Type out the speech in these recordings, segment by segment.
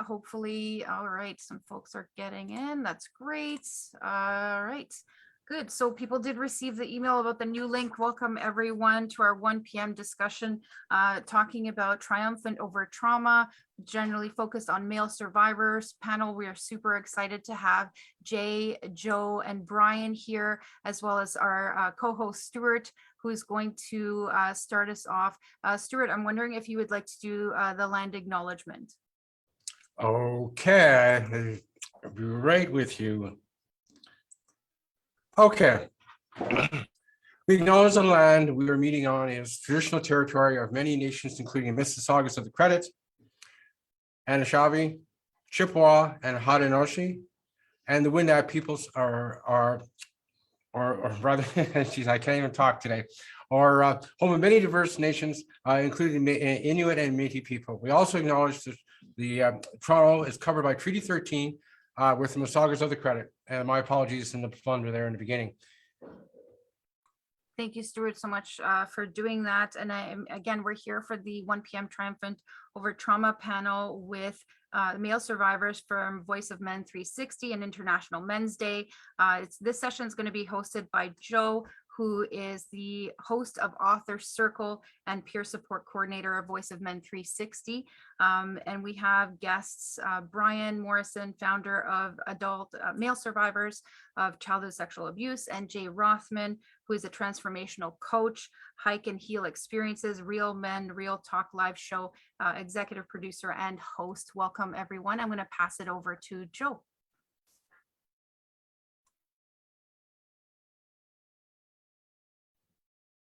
Hopefully, all right, some folks are getting in. That's great. All right. Good. So people did receive the email about the new link. Welcome everyone to our 1 p.m. discussion talking about Triumphant Over Trauma, generally focused on male survivors panel. We are super excited to have Jay, Joe, and Brian here, as well as our co-host Stuart, who's going to start us off. Stuart, I'm wondering if you would like to do the land acknowledgement. Okay, I'll be right with you. Okay. We acknowledge the land we are meeting on is traditional territory of many nations, including Mississaugas of the Credit, Anishinaabe, Chippewa, and Haudenosaunee, and the Wendat peoples are rather, geez, I can't even talk today, are home of many diverse nations, including Inuit and Métis people. We also acknowledge that the Toronto is covered by Treaty 13 with the Mississaugas of the Credit. And my apologies in the blunder there in the beginning. Thank you, Stuart, so much for doing that. And again, we're here for the 1 p.m. Triumphant Over Trauma panel with male survivors from Voice of Men 360 and International Men's Day. This session is going to be hosted by Joe, who is the host of Author Circle and peer support coordinator of Voice of Men 360. And we have guests, Brian Morrison, founder of Adult Male Survivors of Childhood Sexual Abuse, and Jay Rothman, who is a transformational coach, Hike and Heal Experiences, Real Men, Real Talk live show, executive producer and host. Welcome, everyone. I'm going to pass it over to Joe.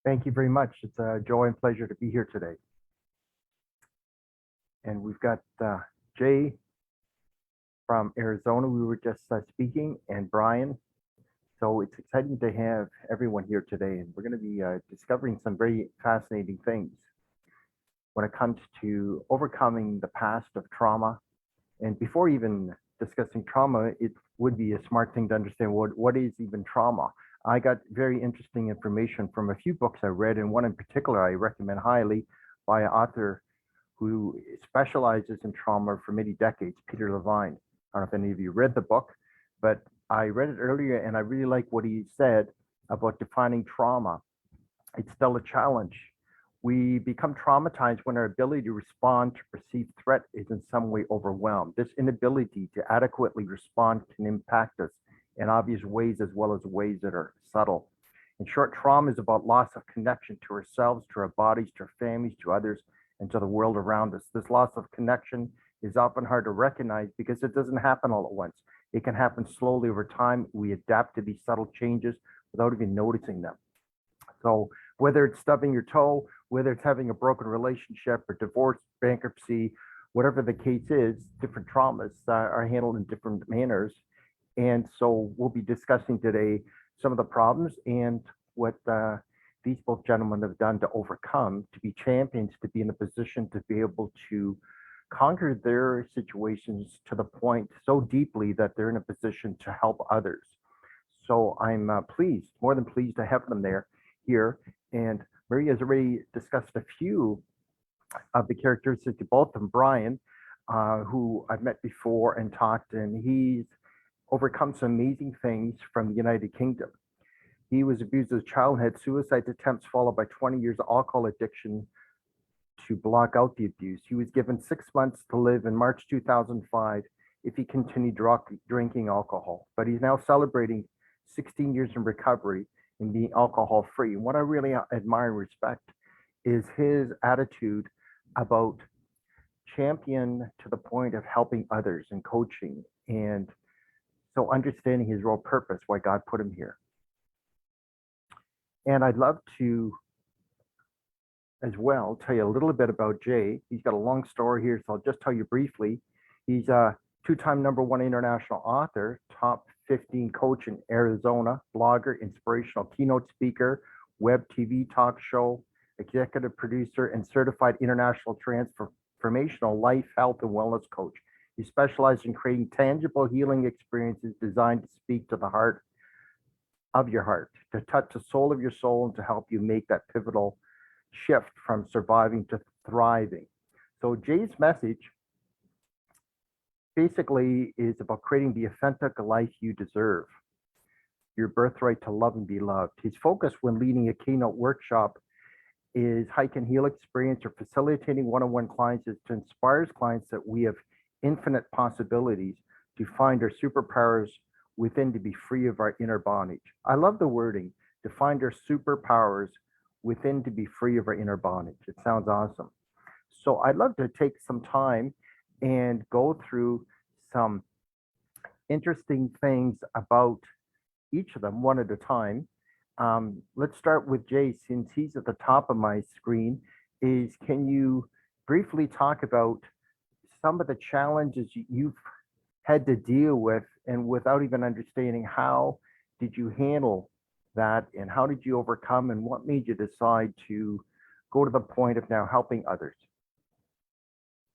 Thank you very much. It's a joy and pleasure to be here today. And we've got Jay from Arizona, we were just speaking, and Brian. So it's exciting to have everyone here today. And we're going to be discovering some very fascinating things when it comes to overcoming the past of trauma. And before even discussing trauma, it would be a smart thing to understand what is even trauma. I got very interesting information from a few books I read, and one in particular I recommend highly by an author who specializes in trauma for many decades, Peter Levine. I don't know if any of you read the book, but I read it earlier and I really like what he said about defining trauma. It's still a challenge. We become traumatized when our ability to respond to perceived threat is in some way overwhelmed. This inability to adequately respond can impact us in obvious ways as well as ways that are subtle. In short, trauma is about loss of connection to ourselves, to our bodies, to our families, to others, and to the world around us. This loss of connection is often hard to recognize because it doesn't happen all at once. It can happen slowly over time. We adapt to these subtle changes without even noticing them. So whether it's stubbing your toe, whether it's having a broken relationship or divorce, bankruptcy, whatever the case is, different traumas are handled in different manners. And so we'll be discussing today some of the problems and what these both gentlemen have done to overcome, to be champions, to be in a position to be able to conquer their situations to the point so deeply that they're in a position to help others. So I'm pleased, more than pleased to have them here. And Maria has already discussed a few of the characteristics of both of them. Brian, who I've met before and talked, and he's overcome some amazing things from the United Kingdom. He was abused as a child and had suicide attempts followed by 20 years of alcohol addiction to block out the abuse. He was given 6 months to live in March 2005 if he continued drinking alcohol. But he's now celebrating 16 years in recovery and being alcohol free. And what I really admire and respect is his attitude about champion to the point of helping others and coaching, and so understanding his real purpose, why God put him here. And I'd love to, as well, tell you a little bit about Jay. He's got a long story here, so I'll just tell you briefly. He's a two-time #1 international author, top 15 coach in Arizona, blogger, inspirational keynote speaker, web TV talk show, executive producer, and certified international transformational life, health, and wellness coach. He specializes in creating tangible healing experiences designed to speak to the heart of your heart, to touch the soul of your soul, and to help you make that pivotal shift from surviving to thriving. So Jay's message basically is about creating the authentic life you deserve, your birthright to love and be loved. His focus when leading a keynote workshop is hike and heal experience or facilitating one-on-one clients is to inspire clients that we have infinite possibilities to find our superpowers within to be free of our inner bondage. I love the wording, to find our superpowers within to be free of our inner bondage. It sounds awesome. So I'd love to take some time and go through some interesting things about each of them one at a time. Let's start with Jay, since he's at the top of my screen. Can you briefly talk about some of the challenges you've had to deal with, and without even understanding, how did you handle that, and how did you overcome, and what made you decide to go to the point of now helping others?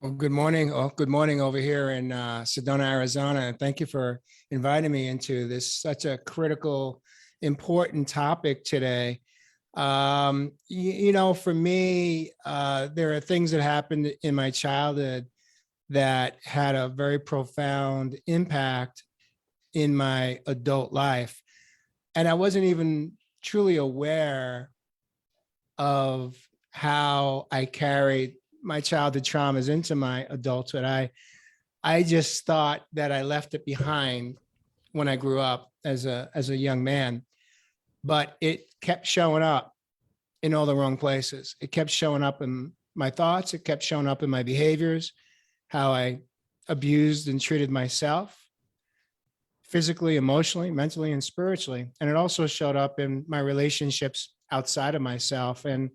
Well, good morning. Oh, good morning over here in Sedona, Arizona. And thank you for inviting me into this such a critical, important topic today. For me, there are things that happened in my childhood that had a very profound impact in my adult life. And I wasn't even truly aware of how I carried my childhood traumas into my adulthood. I just thought that I left it behind when I grew up as a young man, but it kept showing up in all the wrong places. It kept showing up in my thoughts. It kept showing up in my behaviors, how I abused and treated myself physically, emotionally, mentally, and spiritually. And it also showed up in my relationships outside of myself. And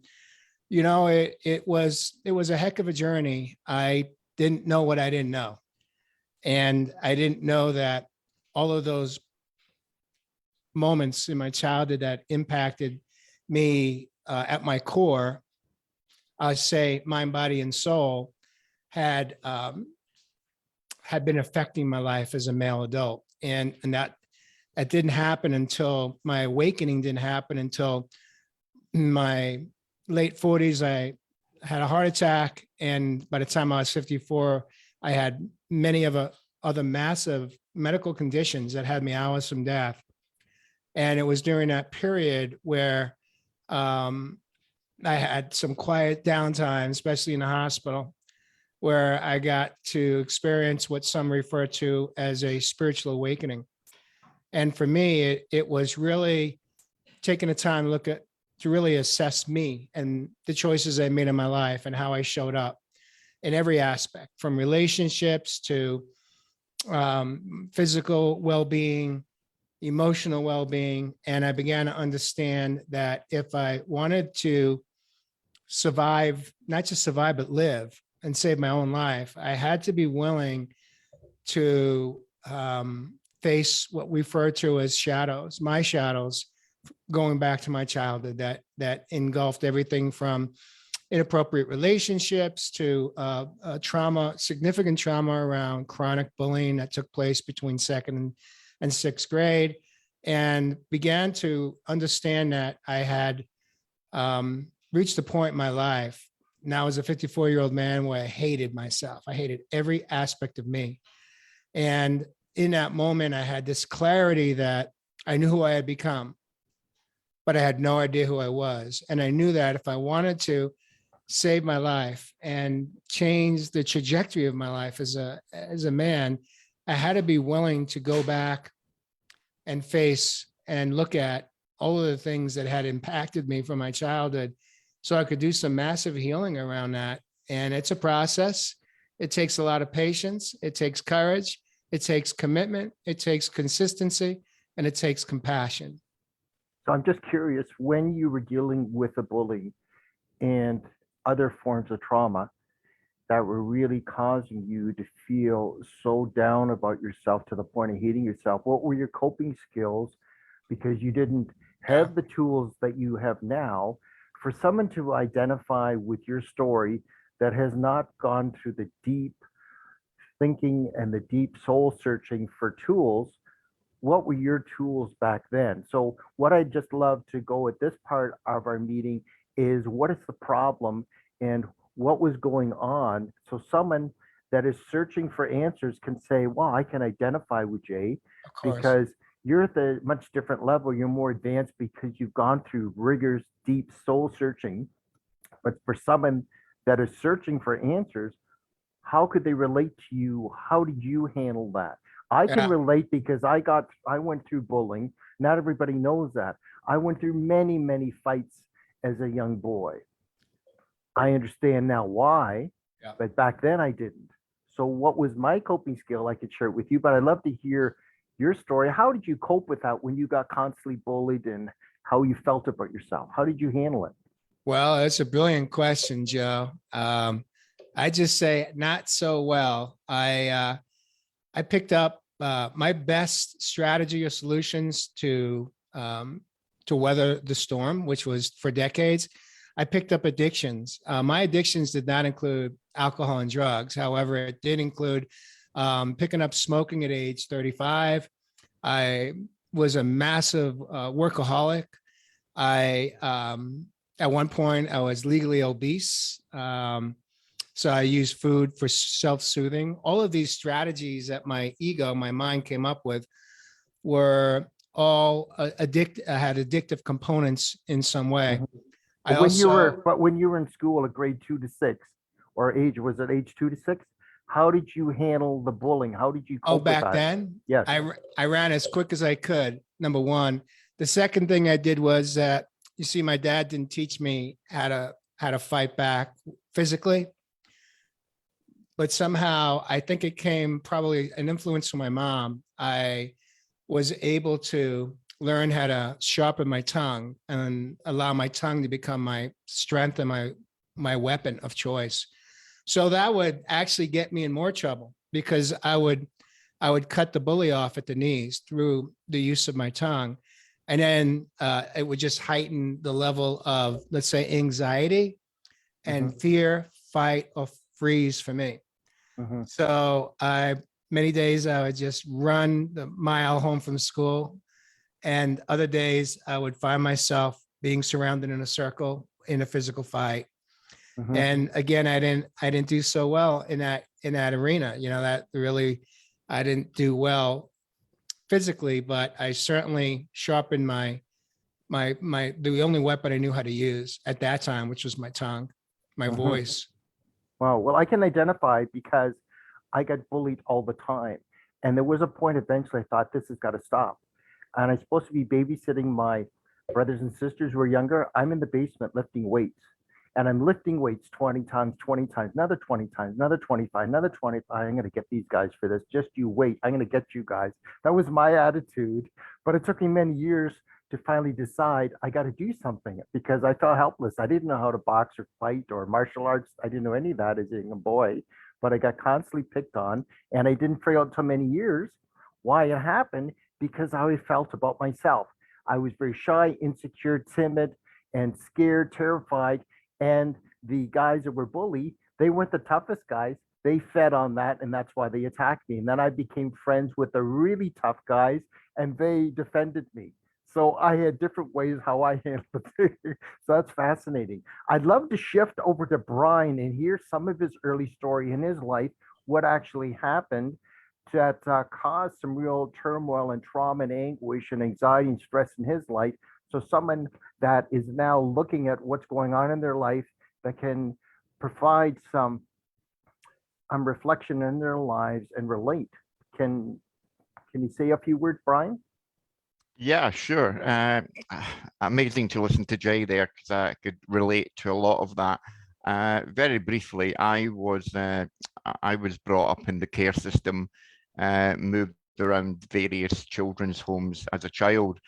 it was a heck of a journey. I didn't know what I didn't know. And I didn't know that all of those moments in my childhood that impacted me at my core, I say mind, body, and soul, had been affecting my life as a male adult. And that didn't happen until my awakening didn't happen until my late 40s. I had a heart attack, and by the time I was 54, I had many of other massive medical conditions that had me hours from death. And it was during that period where I had some quiet downtime, especially in the hospital, where I got to experience what some refer to as a spiritual awakening. And for me, it was really taking the time to really assess me and the choices I made in my life and how I showed up in every aspect, from relationships to physical well-being, emotional well-being. And I began to understand that if I wanted to survive, not just survive, but live and save my own life, I had to be willing to face what we refer to as shadows, my shadows, going back to my childhood that engulfed everything from inappropriate relationships to trauma, significant trauma around chronic bullying that took place between second and sixth grade, and began to understand that I had reached a point in my life now as a 54-year-old man where I hated myself. I hated every aspect of me. And in that moment, I had this clarity that I knew who I had become, but I had no idea who I was. And I knew that if I wanted to save my life and change the trajectory of my life as a man, I had to be willing to go back and face and look at all of the things that had impacted me from my childhood, so I could do some massive healing around that. And it's a process. It takes a lot of patience. It takes courage. It takes commitment. It takes consistency, and it takes compassion. So I'm just curious, when you were dealing with a bully and other forms of trauma that were really causing you to feel so down about yourself to the point of hating yourself, what were your coping skills? Because you didn't have the tools that you have now. For someone to identify with your story that has not gone through the deep thinking and the deep soul searching for tools, what were your tools back then? So what I'd just love to go at this part of our meeting is, what is the problem and what was going on? So someone that is searching for answers can say, well, I can identify with Jay Of course. because you're at a much different level. You're more advanced because you've gone through rigorous, deep soul searching. But for someone that is searching for answers, how could they relate to you? How did you handle that? I can Yeah. relate because I went through bullying. Not everybody knows that. I went through many, many fights as a young boy. I understand now why, Yeah. but back then I didn't. So what was my coping skill? I could share it with you, but I'd love to hear your story. How did you cope with that when you got constantly bullied and how you felt about yourself? How did you handle it? Well, that's a brilliant question, Joe. I just say not so well. I picked up my best strategy or solutions to weather the storm, which was for decades. I picked up addictions. My addictions did not include alcohol and drugs. However, it did include picking up smoking at age 35. I was a massive workaholic. At one point, I was legally obese. So I used food for self-soothing. All of these strategies that my ego, my mind came up with were all had addictive components in some way. Mhm. I But also, when you were in school at grade 2 to 6, or was it age 2 to 6? How did you handle the bullying? How did you cope with back that? then, Yes. I ran as quick as I could, number one. The second thing I did was that, you see, my dad didn't teach me how to fight back physically. But somehow I think it came probably an influence from my mom. I was able to learn how to sharpen my tongue and allow my tongue to become my strength and my weapon of choice. So that would actually get me in more trouble because I would cut the bully off at the knees through the use of my tongue. And then it would just heighten the level of, let's say, anxiety and fear, fight, or freeze for me. Mhm. So many days I would just run the mile home from school, and other days I would find myself being surrounded in a circle in a physical fight. Mhm. And again, I didn't do so well in that arena. You know, that really, I didn't do well physically, but I certainly sharpened the only weapon I knew how to use at that time, which was my tongue, my Mhm. voice. Wow. Well, I can identify because I got bullied all the time. And there was a point eventually I thought this has got to stop. And I'm supposed to be babysitting my brothers and sisters who are younger. I'm in the basement lifting weights. And I'm lifting weights 20 times, 20 times, another 20 times, another 25, another 25. I'm going to get these guys for this. Just you wait. I'm going to get you guys. That was my attitude. But it took me many years to finally decide I got to do something because I felt helpless. I didn't know how to box or fight or martial arts. I didn't know any of that as a young boy, but I got constantly picked on. And I didn't figure out until many years why it happened because how I felt about myself. I was very shy, insecure, timid, and scared, terrified. And the guys that were bullied, they weren't the toughest guys. They fed on that, and that's why they attacked me. And then I became friends with the really tough guys, and they defended me. So I had different ways how I handled it. So that's fascinating. I'd love to shift over to Brian and hear some of his early story in his life, what actually happened that caused some real turmoil and trauma and anguish and anxiety and stress in his life. So someone that is now looking at what's going on in their life that can provide some reflection in their lives and relate. Can you say a few words, Brian? Yeah, sure. Amazing to listen to Jay there because I could relate to a lot of that. Very briefly, I was brought up in the care system, moved around various children's homes as a child.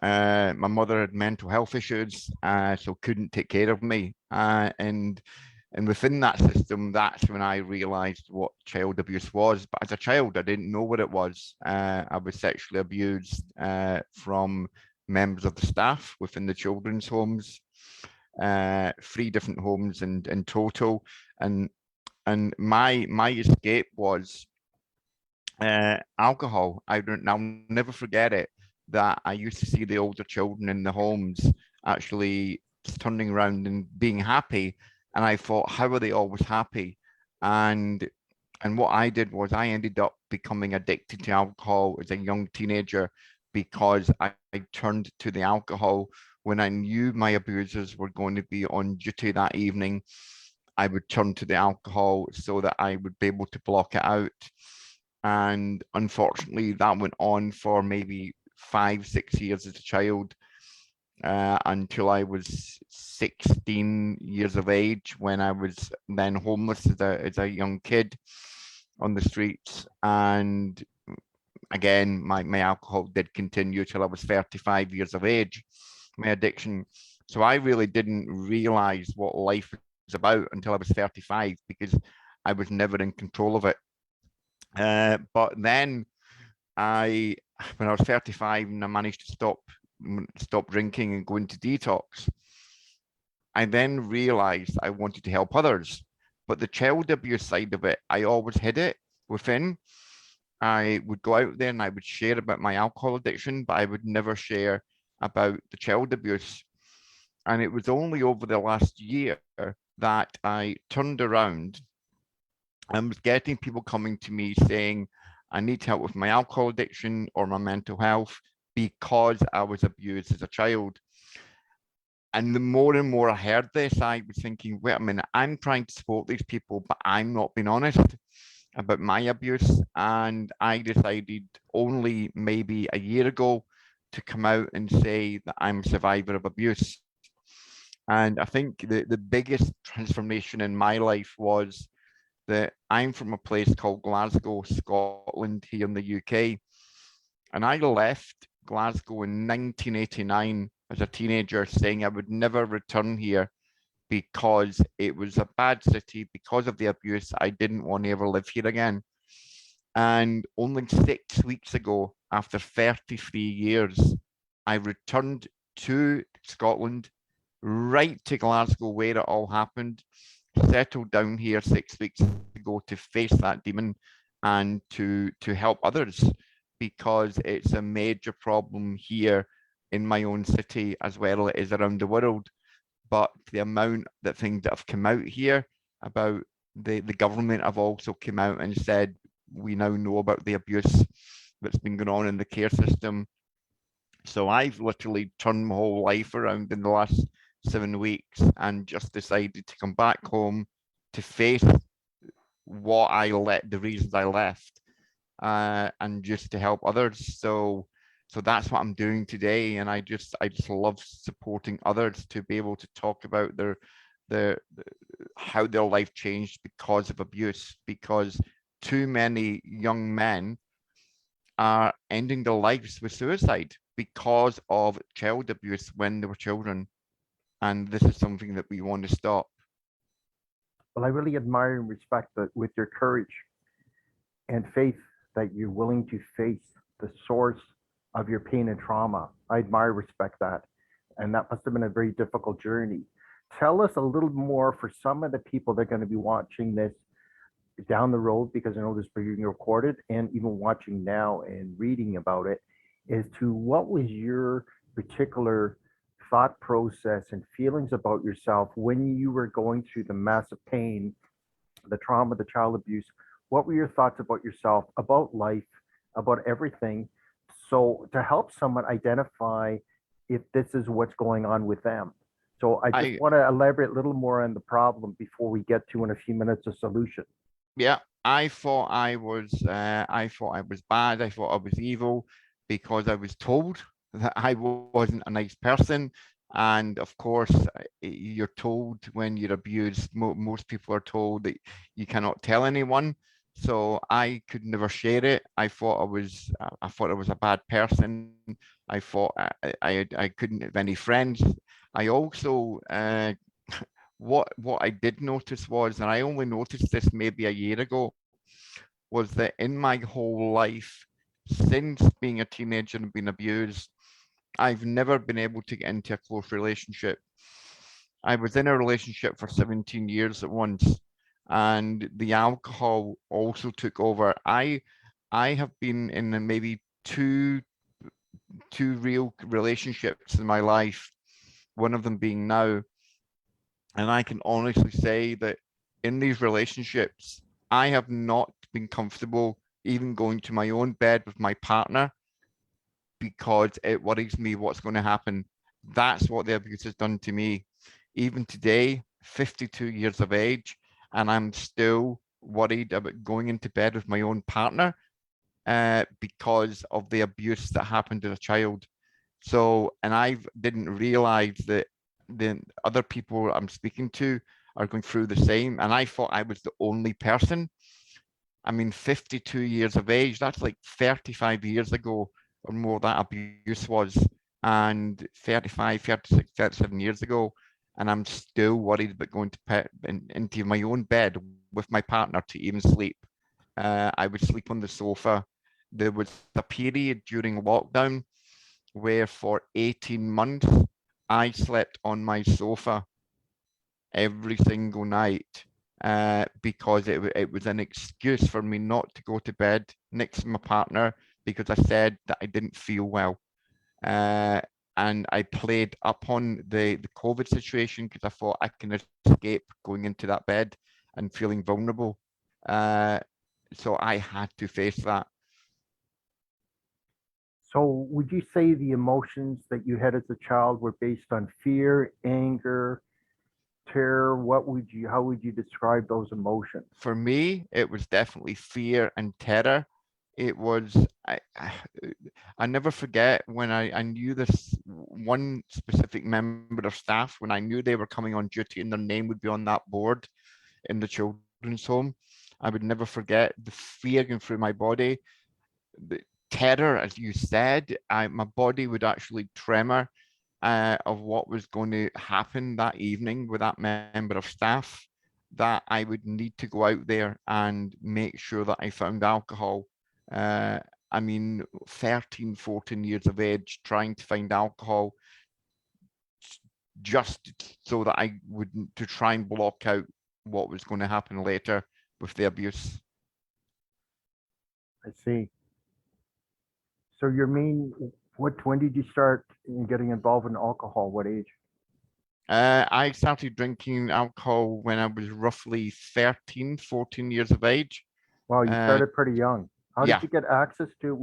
My mother had mental health issues, so couldn't take care of me. And within that system, that's when I realized what child abuse was. But as a child, I didn't know what it was. I was sexually abused from members of the staff within the children's homes, 3 different homes in total. And my escape was alcohol. I'll never forget it, that I used to see the older children in the homes actually turning around and being happy. And I thought, how are they always happy? And And what I did was I ended up becoming addicted to alcohol as a young teenager because I turned to the alcohol when I knew my abusers were going to be on duty that evening. I would turn to the alcohol so that I would be able to block it out. And unfortunately, that went on for maybe 5, 6 years as a child, until I was 16 years of age, when I was then homeless as a young kid on the streets. And again, my alcohol did continue till I was 35 years of age, my addiction. So I really didn't realize what life was about until I was 35, because I was never in control of it. But then when I was 35 and I managed to stop drinking and go into detox, I then realized I wanted to help others. But the child abuse side of it, I always hid it within. I would go out there and I would share about my alcohol addiction, but I would never share about the child abuse. And it was only over the last year that I turned around and was getting people coming to me saying, I need help with my alcohol addiction or my mental health because I was abused as a child. And the more and more I heard this, I was thinking, wait a minute, I'm trying to support these people, but I'm not being honest about my abuse. And I decided only maybe a year ago to come out and say that I'm a survivor of abuse. And I think the biggest transformation in my life was that I'm from a place called Glasgow, Scotland, here in the UK. And I left Glasgow in 1989 as a teenager, saying I would never return here because it was a bad city, because of the abuse. I didn't want to ever live here again. And only 6 weeks ago, after 33 years, I returned to Scotland, right to Glasgow where it all happened, settled down here 6 weeks ago to face that demon and to help others, because it's a major problem here in my own city as well as around the world. But the amount that things that have come out here about the government have also come out and said, we now know about the abuse that's been going on in the care system. So I've literally turned my whole life around in the last 7 weeks and just decided to come back home to face the reasons I left, and just to help others. So that's what I'm doing today, and I just love supporting others to be able to talk about their how their life changed because of abuse, because too many young men are ending their lives with suicide because of child abuse when they were children. And this is something that we want to stop. Well, I really admire and respect that with your courage and faith that you're willing to face the source of your pain and trauma. I admire, respect that. And that must have been a very difficult journey. Tell us a little more for some of the people that are going to be watching this down the road, because I know this is being recorded, and even watching now and reading about it, as to what was your particular thought process and feelings about yourself when you were going through the massive pain, the trauma, the child abuse. What were your thoughts about yourself, about life, about everything? So to help someone identify if this is what's going on with them. So I just want to elaborate a little more on the problem before we get to, in a few minutes, a solution. Yeah, I thought I was bad. I thought I was evil because I was told that I wasn't a nice person. And of course, you're told when you're abused, most people are told that you cannot tell anyone. So I could never share it. I thought I was a bad person. I thought I couldn't have any friends. I also what I did notice was, and I only noticed this maybe a year ago, was that in my whole life, since being a teenager and being abused, I've never been able to get into a close relationship. I was in a relationship for 17 years at once, and the alcohol also took over. I have been in maybe two real relationships in my life, one of them being now. And I can honestly say that in these relationships, I have not been comfortable even going to my own bed with my partner because it worries me what's going to happen. That's what the abuse has done to me. Even today, 52 years of age, and I'm still worried about going into bed with my own partner because of the abuse that happened as a child. So, and I didn't realize that the other people I'm speaking to are going through the same. And I thought I was the only person. I mean, 52 years of age, that's like 35 years ago or more that abuse was, and 35, 36, 37 years ago. And I'm still worried about going to into my own bed with my partner to even sleep. I would sleep on the sofa. There was a period during lockdown where for 18 months, I slept on my sofa every single night because it was an excuse for me not to go to bed next to my partner because I said that I didn't feel well. And I played up on the COVID situation because I thought I can escape going into that bed and feeling vulnerable. So I had to face that. So would you say the emotions that you had as a child were based on fear, anger, terror? How would you describe those emotions? For me, it was definitely fear and terror. It was, I never forget when I knew this one specific member of staff, when I knew they were coming on duty and their name would be on that board in the children's home. I would never forget the fear going through my body, the terror, as you said. My body would actually tremor of what was going to happen that evening with that member of staff, that I would need to go out there and make sure that I found alcohol. I mean, 13, 14 years of age, trying to find alcohol just so that I wouldn't, to try and block out what was going to happen later with the abuse. I see. So when did you start getting involved in alcohol? What age? I started drinking alcohol when I was roughly 13, 14 years of age. Wow, you started pretty young. How yeah. did you get access to it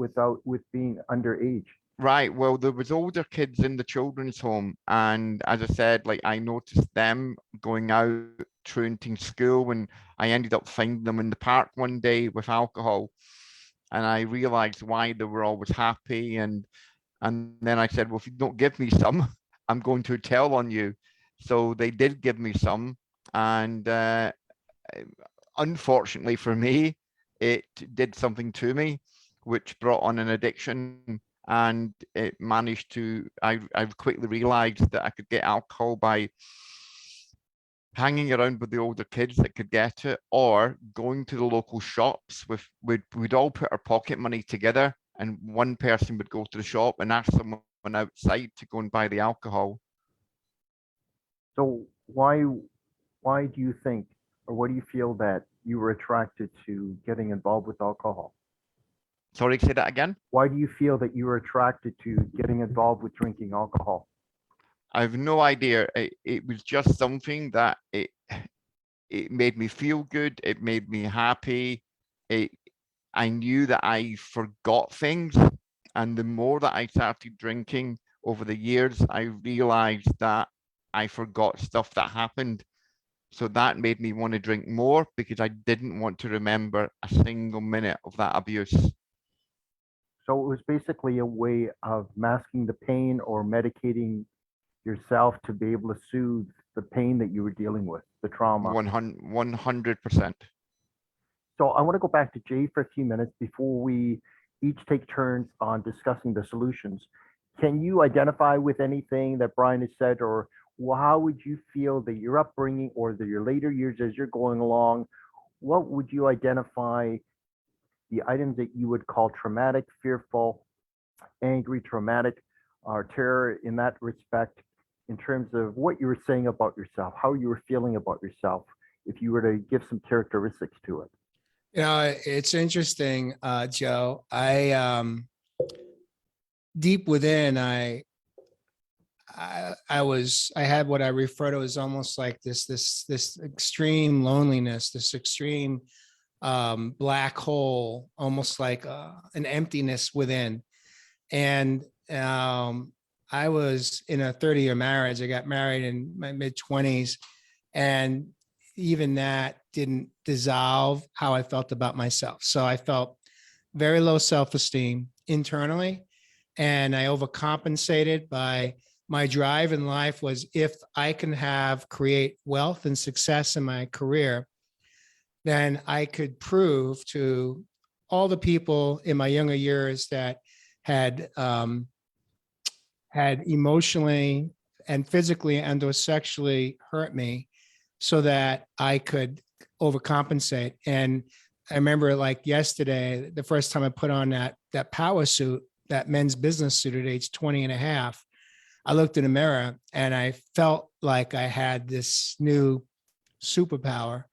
with being underage? Right. Well, there was older kids in the children's home, and as I said, like I noticed them going out truanting school, and I ended up finding them in the park one day with alcohol, and I realized why they were always happy, and then I said, well, if you don't give me some, I'm going to tell on you. So they did give me some, and unfortunately for me, it did something to me, which brought on an addiction. And it managed to, I've quickly realized that I could get alcohol by hanging around with the older kids that could get it, or going to the local shops we'd all put our pocket money together, and one person would go to the shop and ask someone outside to go and buy the alcohol. So why do you think, or what do you feel that you were attracted to getting involved with alcohol? Sorry, say that again. Why do you feel that you were attracted to getting involved with drinking alcohol? I have no idea. It was just something that it made me feel good. It made me happy. I knew that I forgot things, and the more that I started drinking over the years, I realized that I forgot stuff that happened. So that made me want to drink more because I didn't want to remember a single minute of that abuse. So it was basically a way of masking the pain or medicating yourself to be able to soothe the pain that you were dealing with, the trauma. 100%. So I want to go back to Jay for a few minutes before we each take turns on discussing the solutions. Can you identify with anything that Brian has said, or how would you feel that your upbringing or your later years as you're going along, what would you identify the items that you would call traumatic, fearful, angry, traumatic, or terror in that respect, in terms of what you were saying about yourself, how you were feeling about yourself, if you were to give some characteristics to it? You know, it's interesting, Joe. I deep within, I had what I refer to as almost like this extreme loneliness, this extreme black hole, almost like an emptiness within. And I was in a 30-year marriage. I got married in my mid-20s, and even that didn't dissolve how I felt about myself. So I felt very low self-esteem internally, and I overcompensated by my drive in life was, if I can create wealth and success in my career, then I could prove to all the people in my younger years that had had emotionally and physically and or sexually hurt me, so that I could overcompensate. And I remember, like yesterday, the first time I put on that power suit, that men's business suit at age 20 and a half, I looked in the mirror and I felt like I had this new superpower.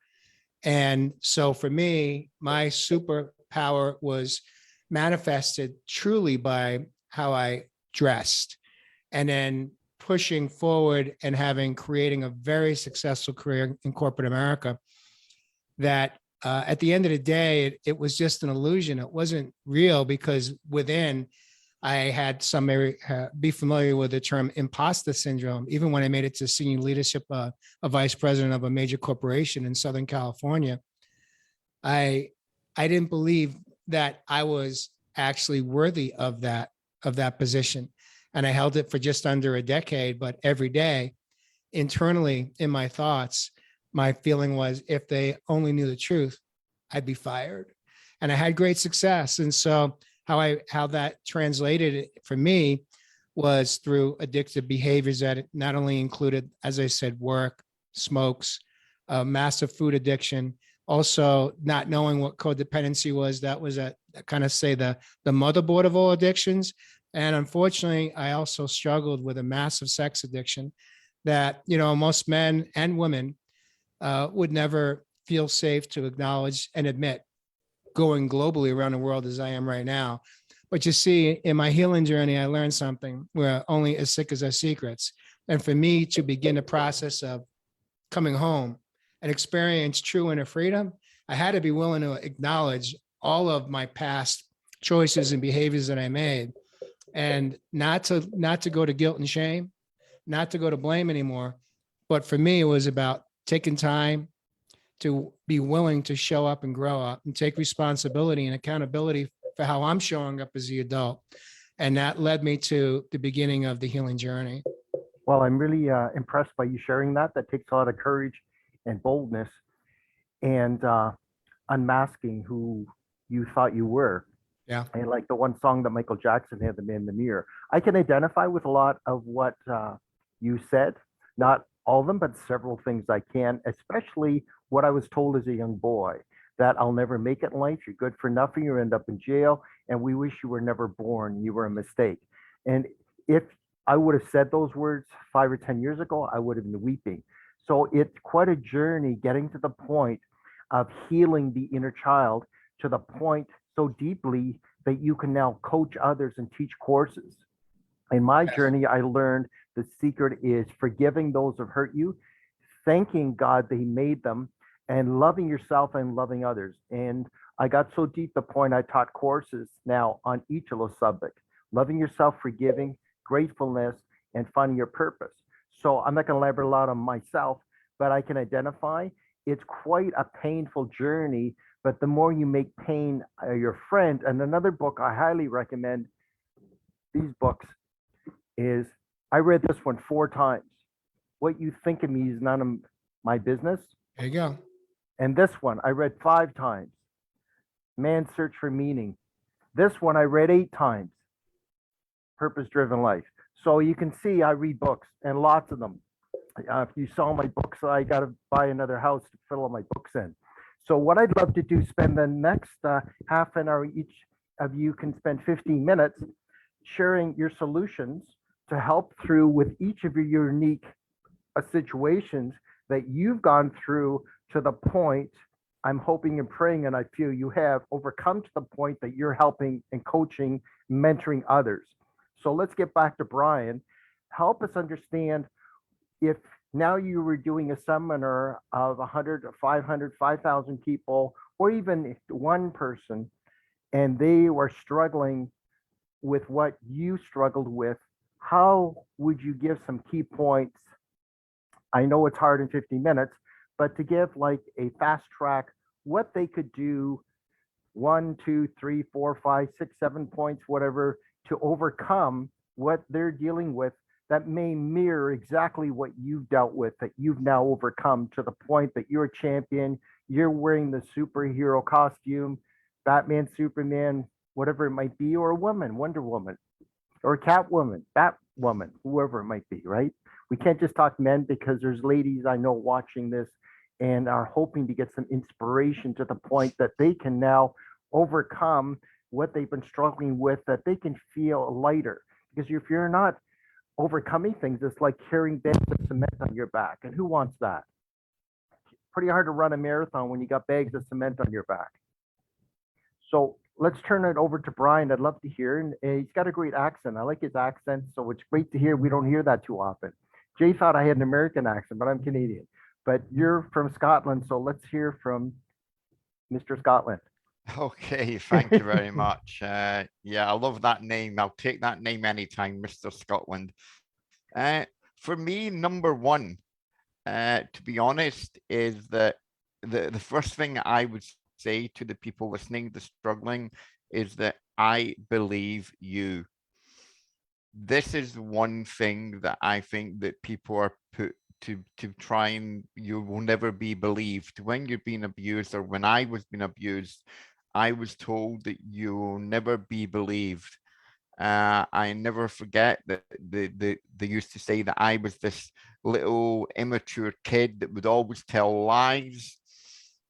And so for me, my superpower was manifested truly by how I dressed, and then pushing forward and creating a very successful career in corporate America. That at the end of the day, it was just an illusion. It wasn't real, because within, I had be familiar with the term imposter syndrome. Even when I made it to senior leadership, a vice president of a major corporation in Southern California, I didn't believe that I was actually worthy of that position. And I held it for just under a decade, but every day internally in my thoughts, my feeling was, if they only knew the truth, I'd be fired. And I had great success. And so how that translated for me was through addictive behaviors that not only included, as I said, work, smokes, massive food addiction, also not knowing what codependency was. That was the motherboard of all addictions. And unfortunately, I also struggled with a massive sex addiction that, most men and women would never feel safe to acknowledge and admit, going globally around the world as I am right now. But you see, in my healing journey, I learned something: we're only as sick as our secrets. And for me to begin the process of coming home and experience true inner freedom, I had to be willing to acknowledge all of my past choices and behaviors that I made, and not to go to guilt and shame, not to go to blame anymore. But for me, it was about taking time to be willing to show up and grow up and take responsibility and accountability for how I'm showing up as the adult. And that led me to the beginning of the healing journey. Well, I'm really impressed by you sharing that. That takes a lot of courage and boldness, and unmasking who you thought you were. Yeah. And like the one song that Michael Jackson had, "The Man in the Mirror," I can identify with a lot of what you said. Not all of them, but several things I can, especially what I was told as a young boy, that I'll never make it in life, you're good for nothing, you end up in jail, and we wish you were never born, you were a mistake. And if I would have said those words 5 or 10 years ago, I would have been weeping. So it's quite a journey getting to the point of healing the inner child, to the point so deeply that you can now coach others and teach courses. In my journey, I learned the secret is forgiving those who hurt you, thanking God that He made them, and loving yourself and loving others. And I got so deep the point I taught courses now on each of those subjects: loving yourself, forgiving, gratefulness, and finding your purpose. So I'm not going to elaborate a lot on myself, but I can identify it's quite a painful journey. But the more you make pain your friend, and another book I highly recommend, these books, is I read this one 4 times. What You Think of Me Is None of My Business. There you go. And this one I read 5 times, Man's Search for Meaning. This one I read 8 times, Purpose Driven Life. So you can see I read books, and lots of them. If you saw my books, I got to buy another house to fill all my books in. So what I'd love to do, spend the next half an hour, each of you can spend 15 minutes sharing your solutions to help through with each of your unique situations that you've gone through, to the point, I'm hoping and praying, and I feel you have overcome, to the point that you're helping and coaching, mentoring others. So let's get back to Brian. Help us understand, if now you were doing a seminar of 100, 500, 5,000 people, or even one person, and they were struggling with what you struggled with, how would you give some key points? I know it's hard in 15 minutes, but to give like a fast track, what they could do, 1, 2, 3, 4, 5, 6, 7 points, whatever, to overcome what they're dealing with that may mirror exactly what you've dealt with, that you've now overcome to the point that you're a champion, you're wearing the superhero costume, Batman, Superman, whatever it might be, or a woman, Wonder Woman, or Catwoman, Batwoman, whoever it might be, right? We can't just talk men, because there's ladies I know watching this and are hoping to get some inspiration to the point that they can now overcome what they've been struggling with, that they can feel lighter. Because if you're not overcoming things, it's like carrying bags of cement on your back. And who wants that? Pretty hard to run a marathon when you got bags of cement on your back. So let's turn it over to Brian. I'd love to hear. And he's got a great accent. I like his accent. So it's great to hear. We don't hear that too often. Jay thought I had an American accent, but I'm Canadian. But you're from Scotland. So let's hear from Mr. Scotland. Okay, thank you very much. Yeah, I love that name. I'll take that name anytime, Mr. Scotland. For me, number one, to be honest, is that the first thing I would say to the people listening, the struggling, is that I believe you. This is one thing that I think that people are put to try, and you will never be believed. When you're being abused, or when I was being abused, I was told that you will never be believed. I never forget that they used to say that I was this little immature kid that would always tell lies,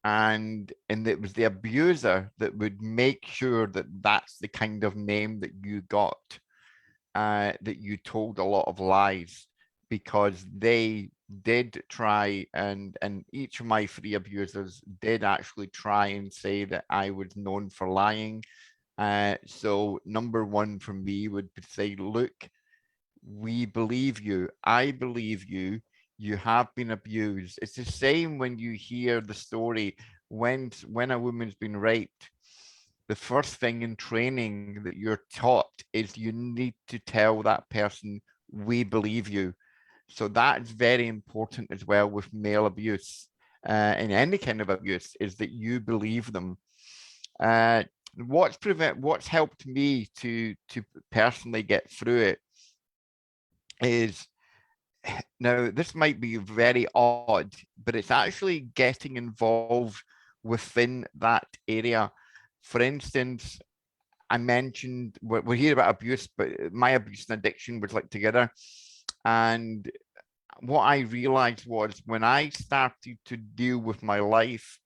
and it was the abuser that would make sure that that's the kind of name that you got, that you told a lot of lies, because they did try, and each of my 3 abusers did actually try and say that I was known for lying. So number one for me would be say, look, we believe you. I believe you. You have been abused. It's the same when you hear the story when a woman's been raped. The first thing in training that you're taught is you need to tell that person, we believe you. So that's very important as well with male abuse, in any kind of abuse, is that you believe them. What's helped me to personally get through it is, now this might be very odd, but it's actually getting involved within that area. For instance, I mentioned we're here about abuse, but my abuse and addiction was like together. And what I realized was, when I started to deal with my life,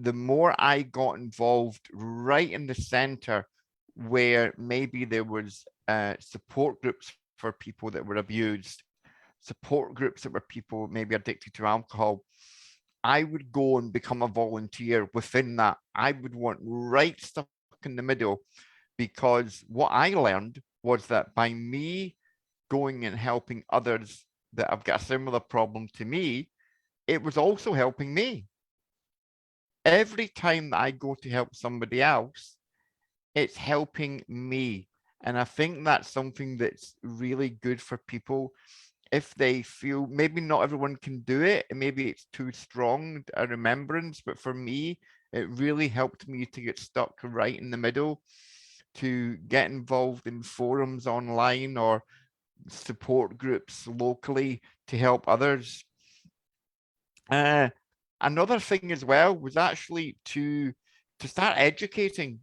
the more I got involved right in the center, where maybe there was support groups for people that were abused, support groups that were people maybe addicted to alcohol, I would go and become a volunteer within that. I would want right stuck in the middle, because what I learned was that by me going and helping others that have got a similar problem to me, it was also helping me. Every time that I go to help somebody else, it's helping me. And I think that's something that's really good for people. If they feel, maybe not everyone can do it, and maybe it's too strong a remembrance, but for me, it really helped me to get stuck right in the middle, to get involved in forums online or support groups locally to help others. Another thing as well was actually to start educating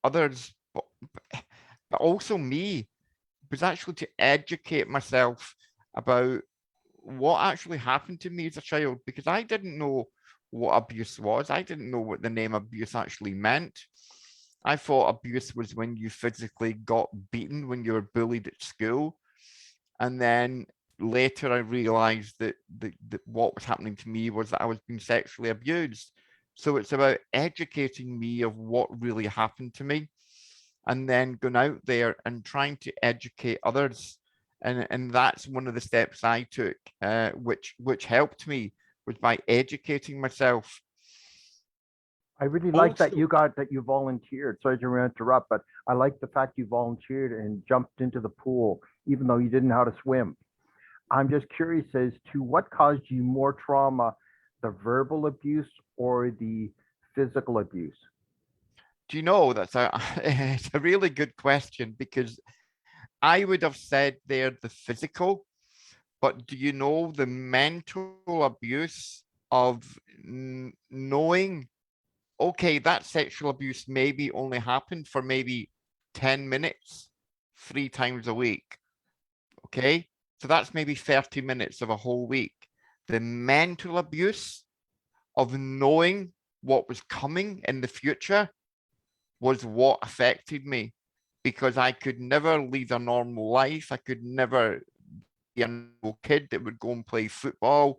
others, but also me, was actually to educate myself about what actually happened to me as a child, because I didn't know what abuse was. I didn't know what the name abuse actually meant. I thought abuse was when you physically got beaten, when you were bullied at school. And then later I realized that what was happening to me was that I was being sexually abused. So it's about educating me of what really happened to me, and then going out there and trying to educate others. And that's one of the steps I took, which helped me, was by educating myself. I really like that Also- you volunteered. Sorry to interrupt, but I like the fact you volunteered and jumped into the pool, even though you didn't know how to swim. I'm just curious as to what caused you more trauma, the verbal abuse or the physical abuse? Do you know that's a it's a really good question, because I would have said they're the physical, but do you know the mental abuse of knowing, okay, that sexual abuse maybe only happened for maybe 10 minutes, 3 times a week. Okay. So that's maybe 30 minutes of a whole week. The mental abuse of knowing what was coming in the future was what affected me, because I could never lead a normal life. I could never be a normal kid that would go and play football.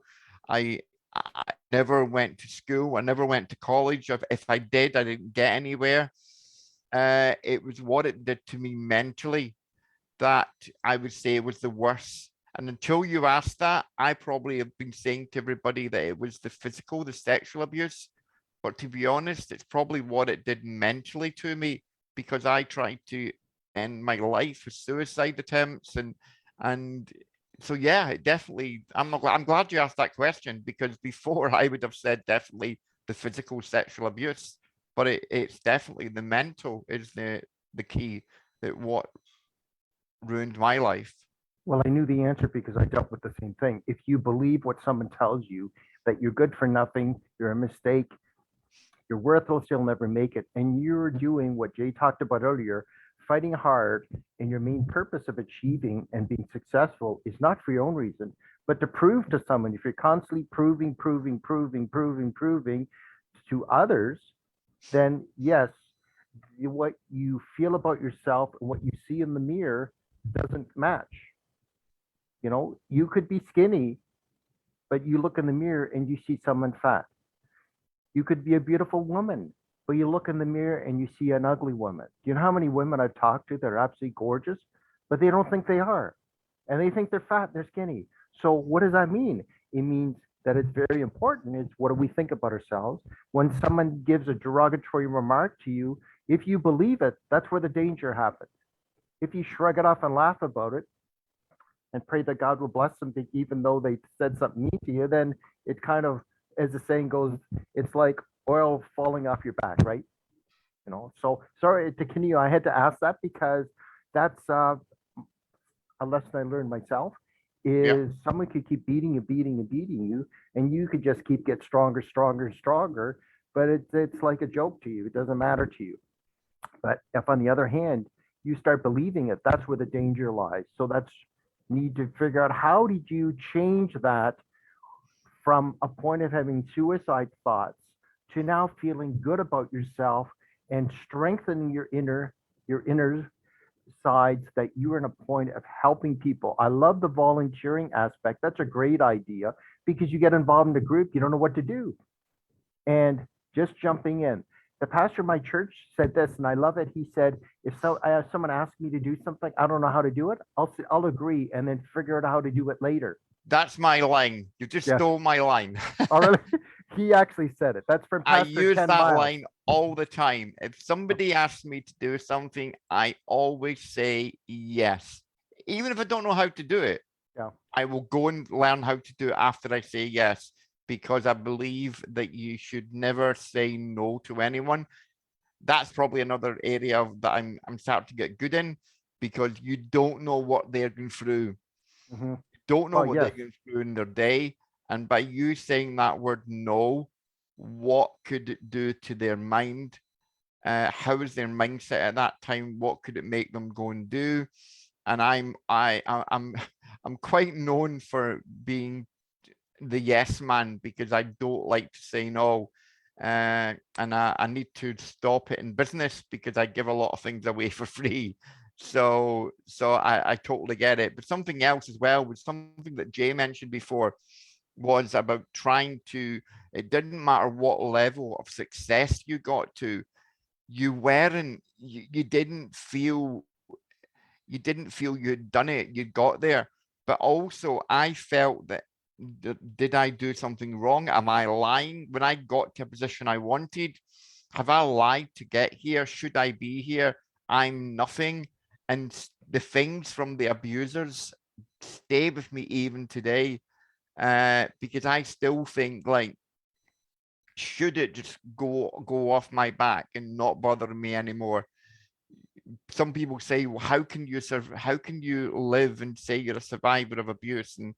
I I never went to school. I never went to college. If I did, I didn't get anywhere. It was what it did to me mentally that I would say was the worst. And until you asked that, I probably have been saying to everybody that it was the physical, the sexual abuse. But to be honest, it's probably what it did mentally to me, because I tried to end my life with suicide attempts, and so yeah, it definitely. I'm glad you asked that question, because before I would have said definitely the physical sexual abuse, but it's definitely the mental is the key, that what ruined my life. Well, I knew the answer because I dealt with the same thing. If you believe what someone tells you, that you're good for nothing, you're a mistake, you're worthless, you'll never make it, and you're doing what Jay talked about earlier, fighting hard, and your main purpose of achieving and being successful is not for your own reason, but to prove to someone. If you're constantly proving to others, then yes, what you feel about yourself and what you see in the mirror doesn't match. You know, you could be skinny, but you look in the mirror and you see someone fat. You could be a beautiful woman, but you look in the mirror and you see an ugly woman. Do you know how many women I've talked to that are absolutely gorgeous, but they don't think they are? And they think they're fat, they're skinny. So what does that mean? It means that it's very important is what do we think about ourselves? When someone gives a derogatory remark to you, if you believe it, that's where the danger happens. If you shrug it off and laugh about it and pray that God will bless them, even though they said something mean to you, then it kind of, as the saying goes, it's like oil falling off your back, right? You know, so sorry to continue. I had to ask that because that's a lesson I learned myself. Is someone could keep beating you, and you could just keep get stronger, but it's like a joke to you. It doesn't matter to you. But if on the other hand you start believing it, that's where the danger lies. So that's need to figure out how did you change that from a point of having suicide thoughts to now feeling good about yourself and strengthening your inner sides, that you are in a point of helping people. I love the volunteering aspect. That's a great idea because you get involved in the group, you don't know what to do. And just jumping in. The pastor of my church said this, and I love it. He said, if someone asks me to do something, I don't know how to do it, I'll agree and then figure out how to do it later. That's my line. You just stole my line. Oh, really? He actually said it. That's from I Pastor use Ken that Miles. line all the time. If somebody asks me to do something, I always say yes. Even if I don't know how to do it, I will go and learn how to do it after I say yes, because I believe that you should never say no to anyone. That's probably another area that I'm starting to get good in, because you don't know what they're going through. Mm-hmm. Don't know what they're going through in their day. And by you saying that word no, what could it do to their mind? How is their mindset at that time? What could it make them go and do? And I'm quite known for being the yes man, because I don't like to say no. And I need to stop it in business because I give a lot of things away for free. So I totally get it. But something else as well was something that Jay mentioned before, was about trying to, it didn't matter what level of success you got to, you didn't feel you had done it, you got there. But also I felt that, did I do something wrong? Am I lying? When I got to a position I wanted, have I lied to get here? Should I be here? I'm nothing. And the things from the abusers stay with me even today, because I still think, like, should it just go off my back and not bother me anymore? Some people say, well, how can you live and say you're a survivor of abuse, and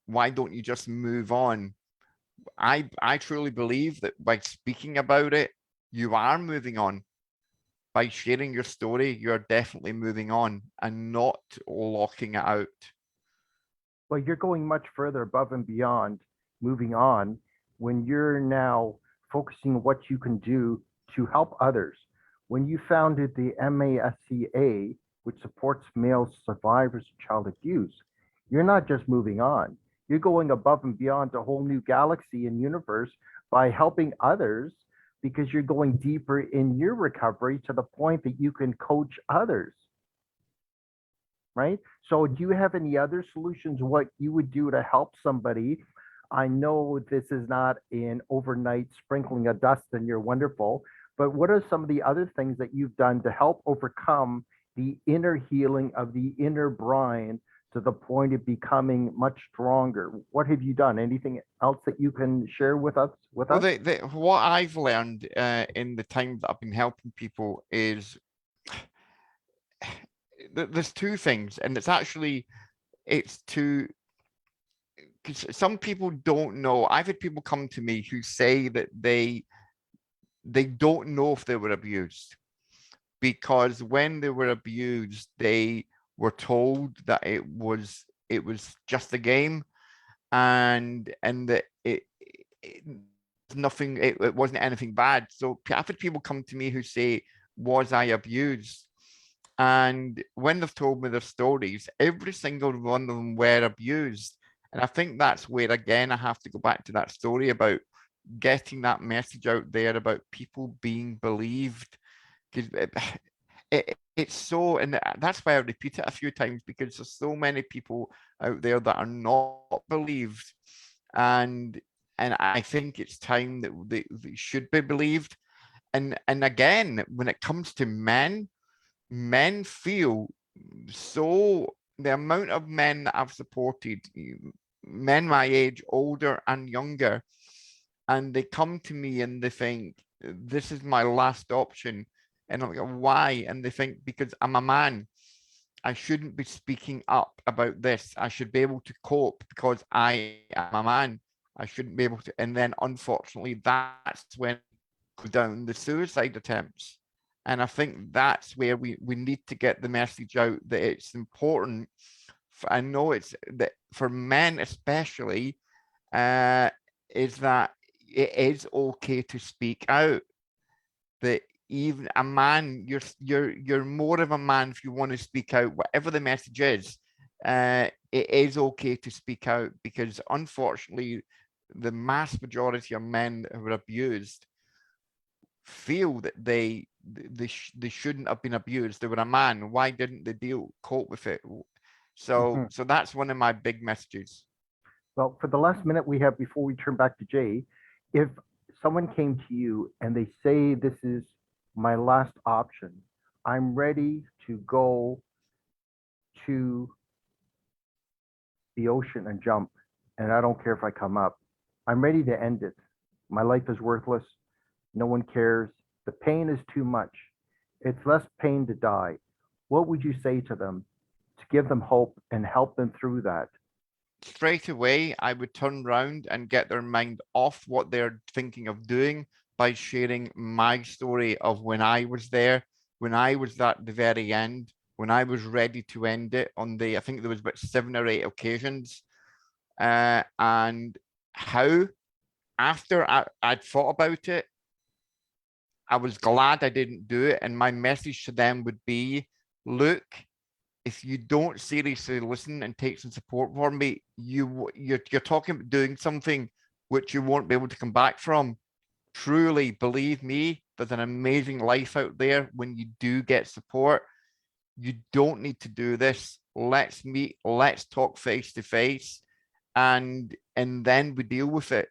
why don't you just move on? I truly believe that by speaking about it, you are moving on. By sharing your story, you're definitely moving on and not locking it out. Well, you're going much further above and beyond moving on when you're now focusing on what you can do to help others. When you founded the MASCA, which supports male survivors of child abuse, you're not just moving on. You're going above and beyond a whole new galaxy and universe by helping others, because you're going deeper in your recovery to the point that you can coach others. Right? So do you have any other solutions, what you would do to help somebody? I know this is not an overnight sprinkling of dust and you're wonderful, but what are some of the other things that you've done to help overcome the inner healing of the inner Brian to the point of becoming much stronger? What have you done? Anything else that you can share with us? Well, what I've learned in the time that I've been helping people is there's two things, and it's to, because some people don't know. I've had people come to me who say that they don't know if they were abused, because when they were abused, they were told that it was just a game, and that it nothing, it wasn't anything bad. So I've had people come to me who say, was I abused? And when they've told me their stories, every single one of them were abused. And I think that's where, again, I have to go back to that story about getting that message out there about people being believed. Because it's so, and that's why I repeat it a few times, because there's so many people out there that are not believed. And I think it's time that they should be believed. And again, when it comes to men feel so, the amount of men that I've supported, men my age, older and younger, and they come to me and they think, this is my last option. And I'm like, why? And they think, because I'm a man, I shouldn't be speaking up about this. I should be able to cope because I am a man. I shouldn't be able to. And then unfortunately, that's when I go down the suicide attempts. And I think that's where we need to get the message out that it's important. I know it's that for men especially, is that it is okay to speak out. That even a man, you're more of a man if you want to speak out, whatever the message is. It is okay to speak out, because unfortunately, the mass majority of men who are abused feel that they shouldn't have been abused. They were a man. Why didn't they cope with it? So so that's one of my big messages. Well, for the last minute we have before we turn back to Jay, if someone came to you and they say, this is my last option, I'm ready to go to the ocean and jump, and I don't care if I come up. I'm ready to end it. My life is worthless. No one cares. The pain is too much. It's less pain to die. What would you say to them to give them hope and help them through that? Straight away, I would turn around and get their mind off what they're thinking of doing by sharing my story of when I was there, when I was at the very end, when I was ready to end it on I think there was about 7 or 8 occasions. And how, after I'd thought about it, I was glad I didn't do it. And my message to them would be, look, if you don't seriously listen and take some support from me, you're talking about doing something which you won't be able to come back from. Truly, believe me, there's an amazing life out there when you do get support. You don't need to do this. Let's meet, let's talk face to face, and then we deal with it.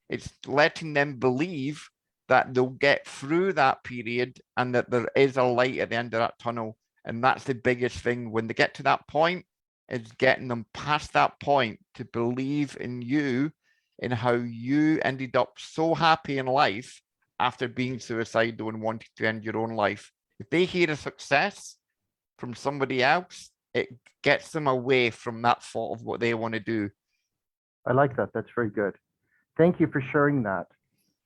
It's letting them believe that they'll get through that period and that there is a light at the end of that tunnel. And that's the biggest thing when they get to that point, is getting them past that point to believe in you, in how you ended up so happy in life after being suicidal and wanting to end your own life. If they hear a success from somebody else, it gets them away from that thought of what they want to do. I like that. That's very good. Thank you for sharing that.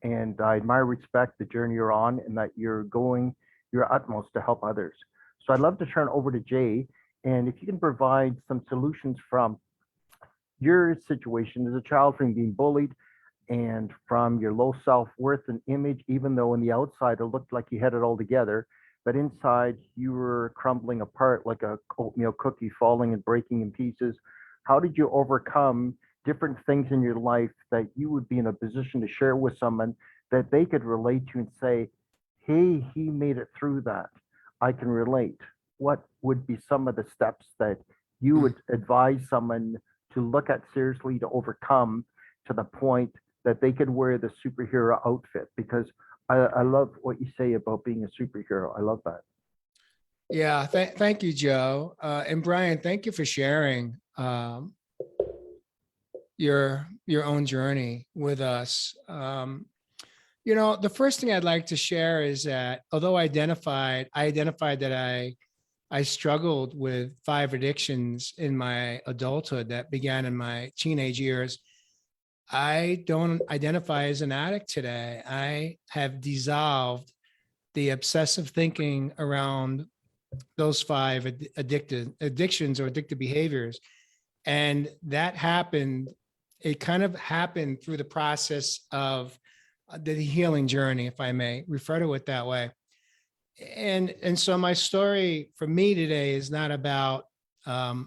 And I admire, respect the journey you're on and that you're going your utmost to help others. So I'd love to turn over to Jay. And if you can provide some solutions from your situation as a child, from being bullied and from your low self-worth and image, even though on the outside it looked like you had it all together, but inside you were crumbling apart like a oatmeal cookie, falling and breaking in pieces. How did you overcome different things in your life that you would be in a position to share with someone that they could relate to and say, hey, he made it through that. I can relate. What would be some of the steps that you would advise someone to look at seriously to overcome to the point that they could wear the superhero outfit? Because I love what you say about being a superhero. I love that. Yeah, thank you, Joe. And Brian, thank you for sharing your own journey with us. The first thing I'd like to share is that although I identified that I struggled with 5 addictions in my adulthood that began in my teenage years, I don't identify as an addict today. I have dissolved the obsessive thinking around those 5 addictions or addictive behaviors. And that happened, it kind of happened through the process of the healing journey, if I may refer to it that way. And so my story for me today is not about how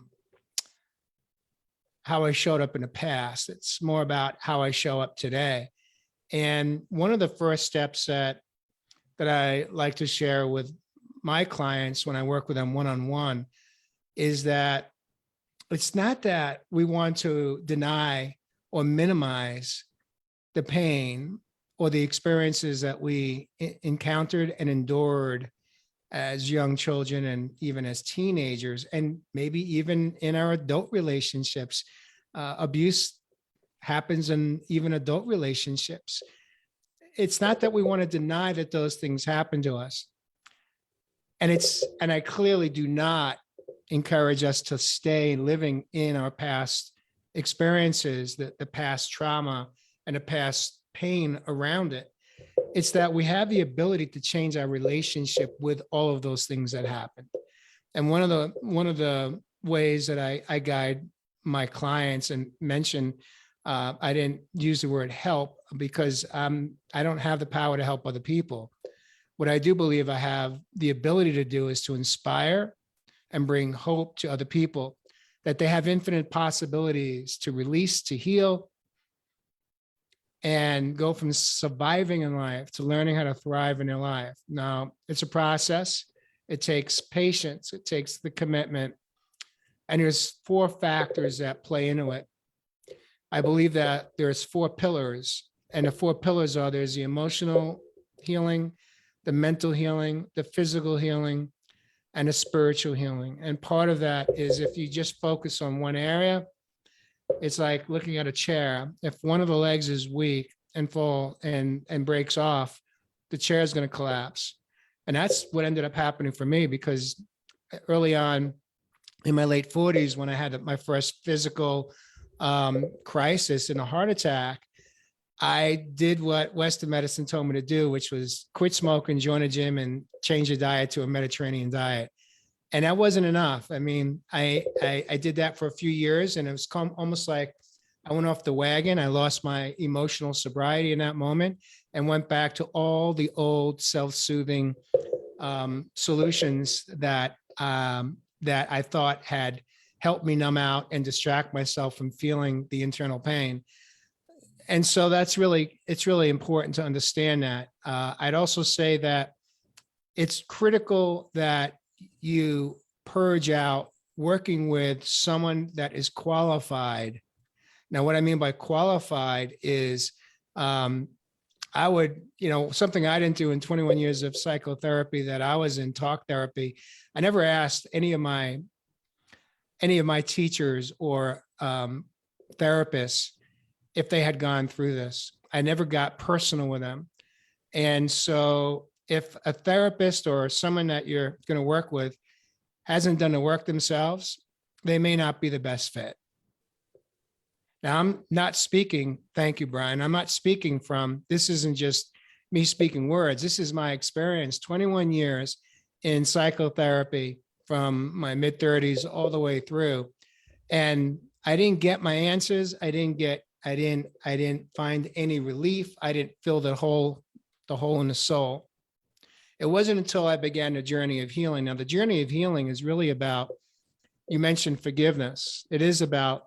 I showed up in the past. It's more about how I show up today. And one of the first steps that I like to share with my clients when I work with them one-on-one is that it's not that we want to deny or minimize the pain or the experiences that we encountered and endured as young children and even as teenagers, and maybe even in our adult relationships. Abuse happens in even adult relationships. It's not that we want to deny that those things happen to us. And I clearly do not encourage us to stay living in our past experiences, the past trauma and the past pain around it. It's that we have the ability to change our relationship with all of those things that happened. And one of the ways that I guide my clients and mention, I didn't use the word help because I don't have the power to help other people. What I do believe I have the ability to do is to inspire and bring hope to other people, that they have infinite possibilities to release, to heal, and go from surviving in life to learning how to thrive in their life. Now, it's a process. It takes patience. It takes the commitment. And there's 4 factors that play into it. I believe that there's 4 pillars. And the 4 pillars are, there's the emotional healing, the mental healing, the physical healing, and the spiritual healing. And part of that is if you just focus on one area, it's like looking at a chair. If one of the legs is weak and fall and breaks off, the chair is going to collapse. And that's what ended up happening for me, because early on in my late 40s, when I had my first physical crisis and a heart attack, I did what Western medicine told me to do, which was quit smoking, join a gym, and change your diet to a Mediterranean diet. And that wasn't enough. I mean, I did that for a few years, and it was almost like I went off the wagon. I lost my emotional sobriety in that moment and went back to all the old self-soothing solutions that I thought had helped me numb out and distract myself from feeling the internal pain. And so it's really important to understand that. I'd also say that it's critical that you purge out working with someone that is qualified. Now, what I mean by qualified is I I would, something I didn't do in 21 years of psychotherapy that I was in talk therapy. I never asked any of my teachers or therapists if they had gone through this. I never got personal with them. And so if a therapist or someone that you're going to work with hasn't done the work themselves, they may not be the best fit. Now, I'm not speaking, thank you, Brian. I'm not speaking from, this isn't just me speaking words. This is my experience, 21 years in psychotherapy from my mid 30s all the way through. And I didn't get my answers. I didn't find any relief. I didn't fill the hole in the soul. It wasn't until I began the journey of healing. Now, the journey of healing is really about, you mentioned forgiveness. It is about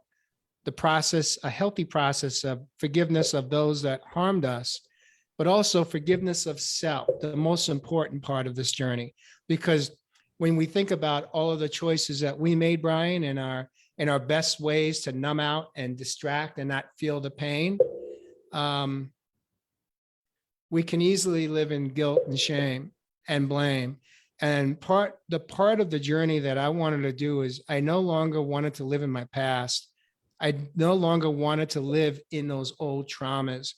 the process, a healthy process of forgiveness of those that harmed us, but also forgiveness of self, the most important part of this journey. Because when we think about all of the choices that we made, Brian, in our best ways to numb out and distract and not feel the pain, we can easily live in guilt and shame and blame. And the part of the journey that I wanted to do is I no longer wanted to live in my past. I no longer wanted to live in those old traumas.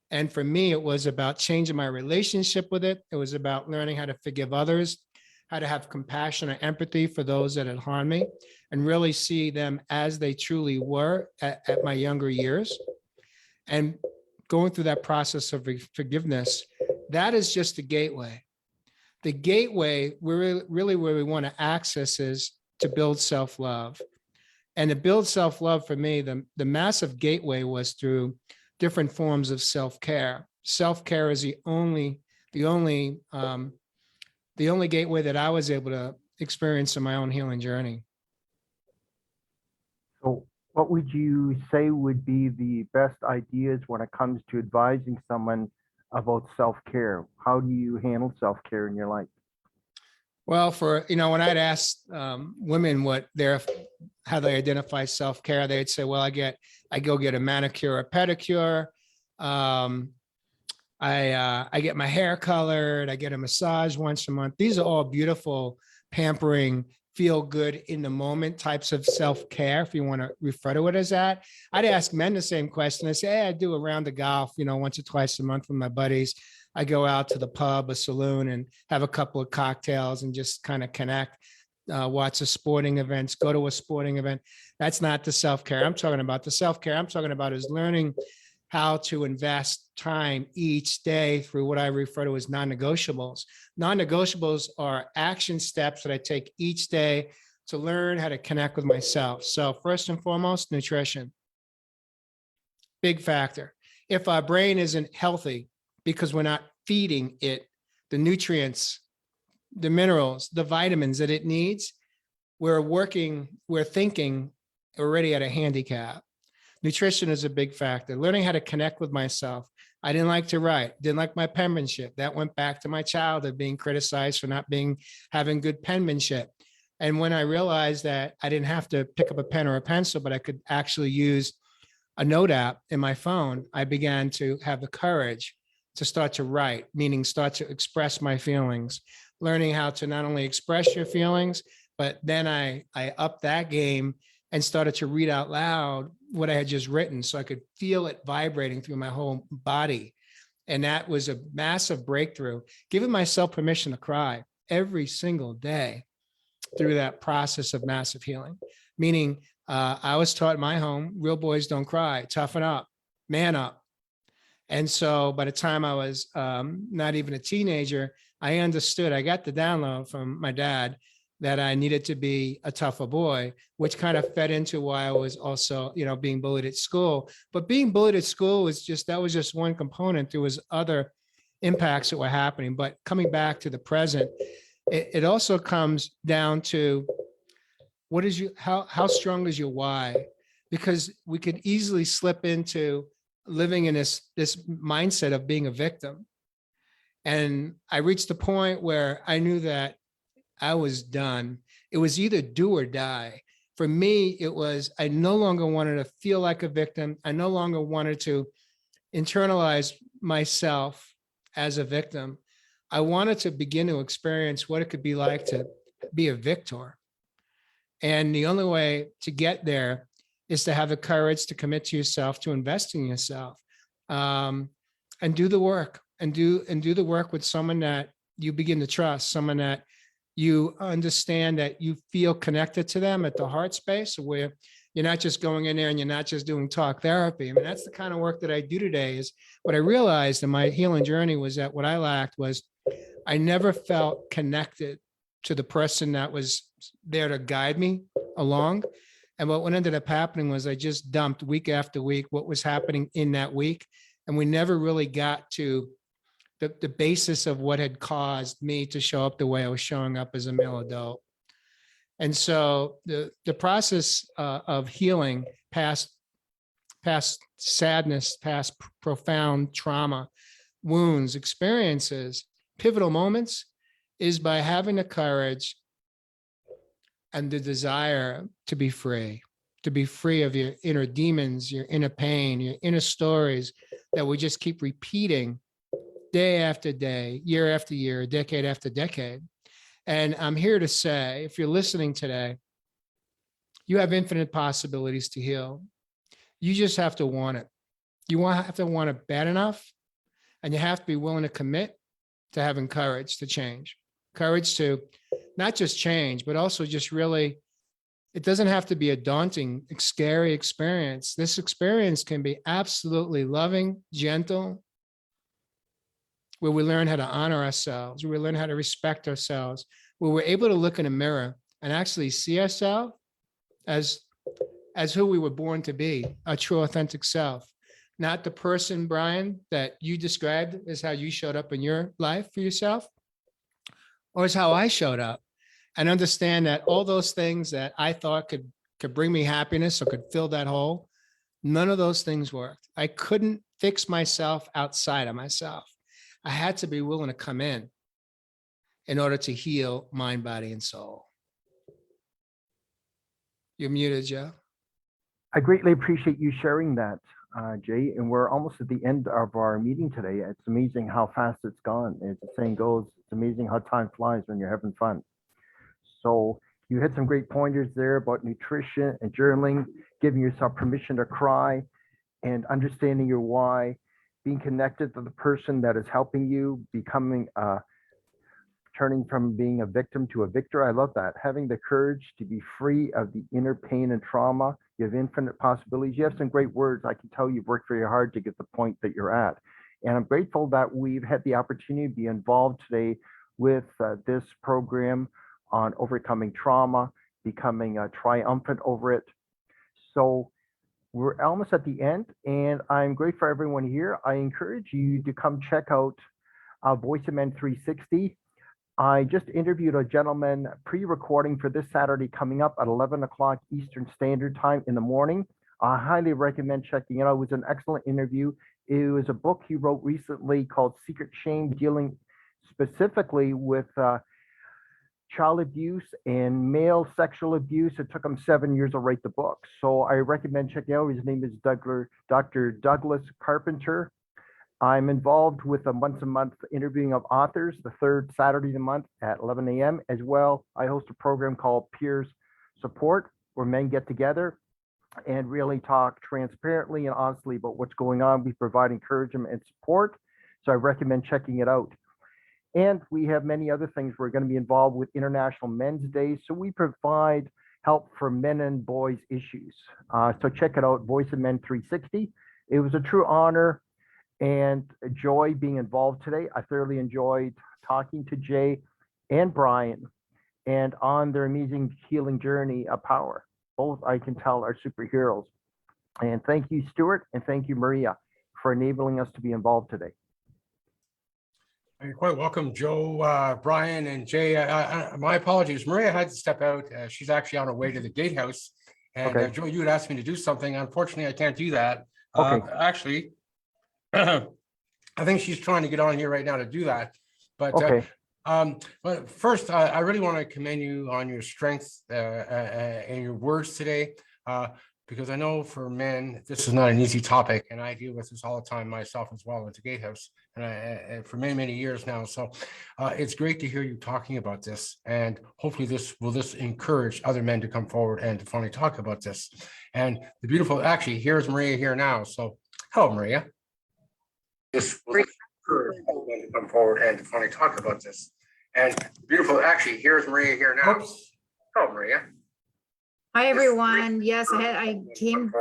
And for me, it was about changing my relationship with it. It was about learning how to forgive others, how to have compassion and empathy for those that had harmed me, and really see them as they truly were at my younger years. And going through that process of forgiveness, that is just the gateway. The gateway, really where we want to access is to build self-love. And to build self-love for me, the massive gateway was through different forms of self-care. Self-care is the only gateway that I was able to experience in my own healing journey. So what would you say would be the best ideas when it comes to advising someone about self-care? How do you handle self-care in your life? Well, when I'd ask women how they identify self-care, they'd say, well, I go get a manicure or pedicure. I get my hair colored. I get a massage once a month. These are all beautiful, pampering, feel good in the moment types of self-care, if you want to refer to it as that. I'd ask men the same question. I say, hey, I do a round of golf, once or twice a month with my buddies. I go out to the pub, a saloon, and have a couple of cocktails and just kind of connect, watch the sporting events, go to a sporting event. That's not the self-care I'm talking about. The self-care I'm talking about is learning how to invest time each day through what I refer to as non-negotiables. Non-negotiables are action steps that I take each day to learn how to connect with myself. So first and foremost, nutrition. Big factor. If our brain isn't healthy because we're not feeding it the nutrients, the minerals, the vitamins that it needs, we're thinking already at a handicap. Nutrition is a big factor. Learning how to connect with myself. I didn't like to write, didn't like my penmanship. That went back to my childhood, being criticized for not having good penmanship. And when I realized that I didn't have to pick up a pen or a pencil, but I could actually use a note app in my phone, I began to have the courage to start to write, meaning start to express my feelings, learning how to not only express your feelings, but then I upped that game and started to read out loud what I had just written so I could feel it vibrating through my whole body. And that was a massive breakthrough, giving myself permission to cry every single day through that process of massive healing. Meaning I was taught in my home, real boys don't cry, toughen up, man up. And so by the time I was not even a teenager, I understood, I got the download from my dad that I needed to be a tougher boy, which kind of fed into why I was also, being bullied at school. But being bullied at school was just one component. There was other impacts that were happening. But coming back to the present, it also comes down to how strong is your why? Because we could easily slip into living in this mindset of being a victim. And I reached a point where I knew that I was done. It was either do or die. For me, it was, I no longer wanted to feel like a victim. I no longer wanted to internalize myself as a victim, I wanted to begin to experience what it could be like to be a victor. And the only way to get there is to have the courage to commit to yourself, to invest in yourself, and do the work, and do the work with someone that you begin to trust, someone that you understand, that you feel connected to them at the heart space, where you're not just going in there and you're not just doing talk therapy. I mean, that's the kind of work that I do today. Is what I realized in my healing journey was that what I lacked was I never felt connected to the person that was there to guide me along. And what ended up happening was I just dumped week after week what was happening in that week. And we never really got to the basis of what had caused me to show up the way I was showing up as a male adult. And so the process of healing past sadness, past profound trauma, wounds, experiences, pivotal moments, is by having the courage and the desire to be free of your inner demons, your inner pain, your inner stories that we just keep repeating day after day, year after year, decade after decade. And I'm here to say, if you're listening today, you have infinite possibilities to heal. You just have to want it. Have to want it bad enough, and you have to be willing to commit to having courage to change. Courage to not just change, but also just really, it doesn't have to be a daunting, scary experience. This experience can be absolutely loving, gentle, where we learn how to honor ourselves, where we learn how to respect ourselves, where we're able to look in a mirror and actually see ourselves as who we were born to be, our true authentic self. Not the person, Brian, that you described as how you showed up in your life for yourself, or as how I showed up. And understand that all those things that I thought could bring me happiness or could fill that hole, none of those things worked. I couldn't fix myself outside of myself. I had to be willing to come in order to heal mind, body, and soul. You're muted, Joe. I greatly appreciate you sharing that, Jay. And we're almost at the end of our meeting today. It's amazing how fast it's gone. As the saying goes, it's amazing how time flies when you're having fun. So you had some great pointers there about nutrition and journaling, giving yourself permission to cry, and understanding your why, being connected to the person that is helping you, becoming turning from being a victim to a victor. I love that. Having the courage to be free of the inner pain and trauma. You have infinite possibilities. You have some great words. I can tell you've worked very hard to get the point that you're at. And I'm grateful that we've had the opportunity to be involved today with this program on overcoming trauma, becoming triumphant over it. So we're almost at the end, and I'm grateful for everyone here. I encourage you to come check out Voice of Men 360. I just interviewed a gentleman pre-recording for this Saturday coming up at 11 o'clock Eastern Standard Time in the morning. I highly recommend checking it out. It was an excellent interview. It was a book he wrote recently called Secret Shame, dealing specifically with child abuse and male sexual abuse. It took him 7 years to write the book. So I recommend checking out. His name is Dr. Douglas Carpenter. I'm involved with a once-a-month interviewing of authors, the third Saturday of the month at 11 a.m. As well, I host a program called Peers Support, where men get together and really talk transparently and honestly about what's going on. We provide encouragement and support. So I recommend checking it out. And we have many other things. We're going to be involved with International Men's Day. So we provide help for men and boys issues. So check it out, Voice of Men 360. It was a true honor and joy being involved today. I thoroughly enjoyed talking to Jay and Brian and on their amazing healing journey of power. Both, I can tell, are superheroes. And thank you, Stuart, and thank you, Maria, for enabling us to be involved today. You're quite welcome, Joe, Brian, and Jay. My apologies. Maria had to step out. She's actually on her way to the gatehouse. And Okay. Joe, you had asked me to do something. Unfortunately, I can't do that. Okay. Actually, I think she's trying to get on here right now to do that. But Okay. but first, I really want to commend you on your strength and your words today. because I know for men, this is not an easy topic, and I deal with this all the time myself as well at the gatehouse, and for many, many years now. So it's great to hear you talking about this, and hopefully this will encourage other men to come forward and to finally talk about this. And the beautiful, actually, here's Maria here now. So hello, Maria. This will encourage other men to come forward and to finally talk about this. And the beautiful, actually, here's Maria here now. Hello, Maria. Hi, everyone. Yes, I came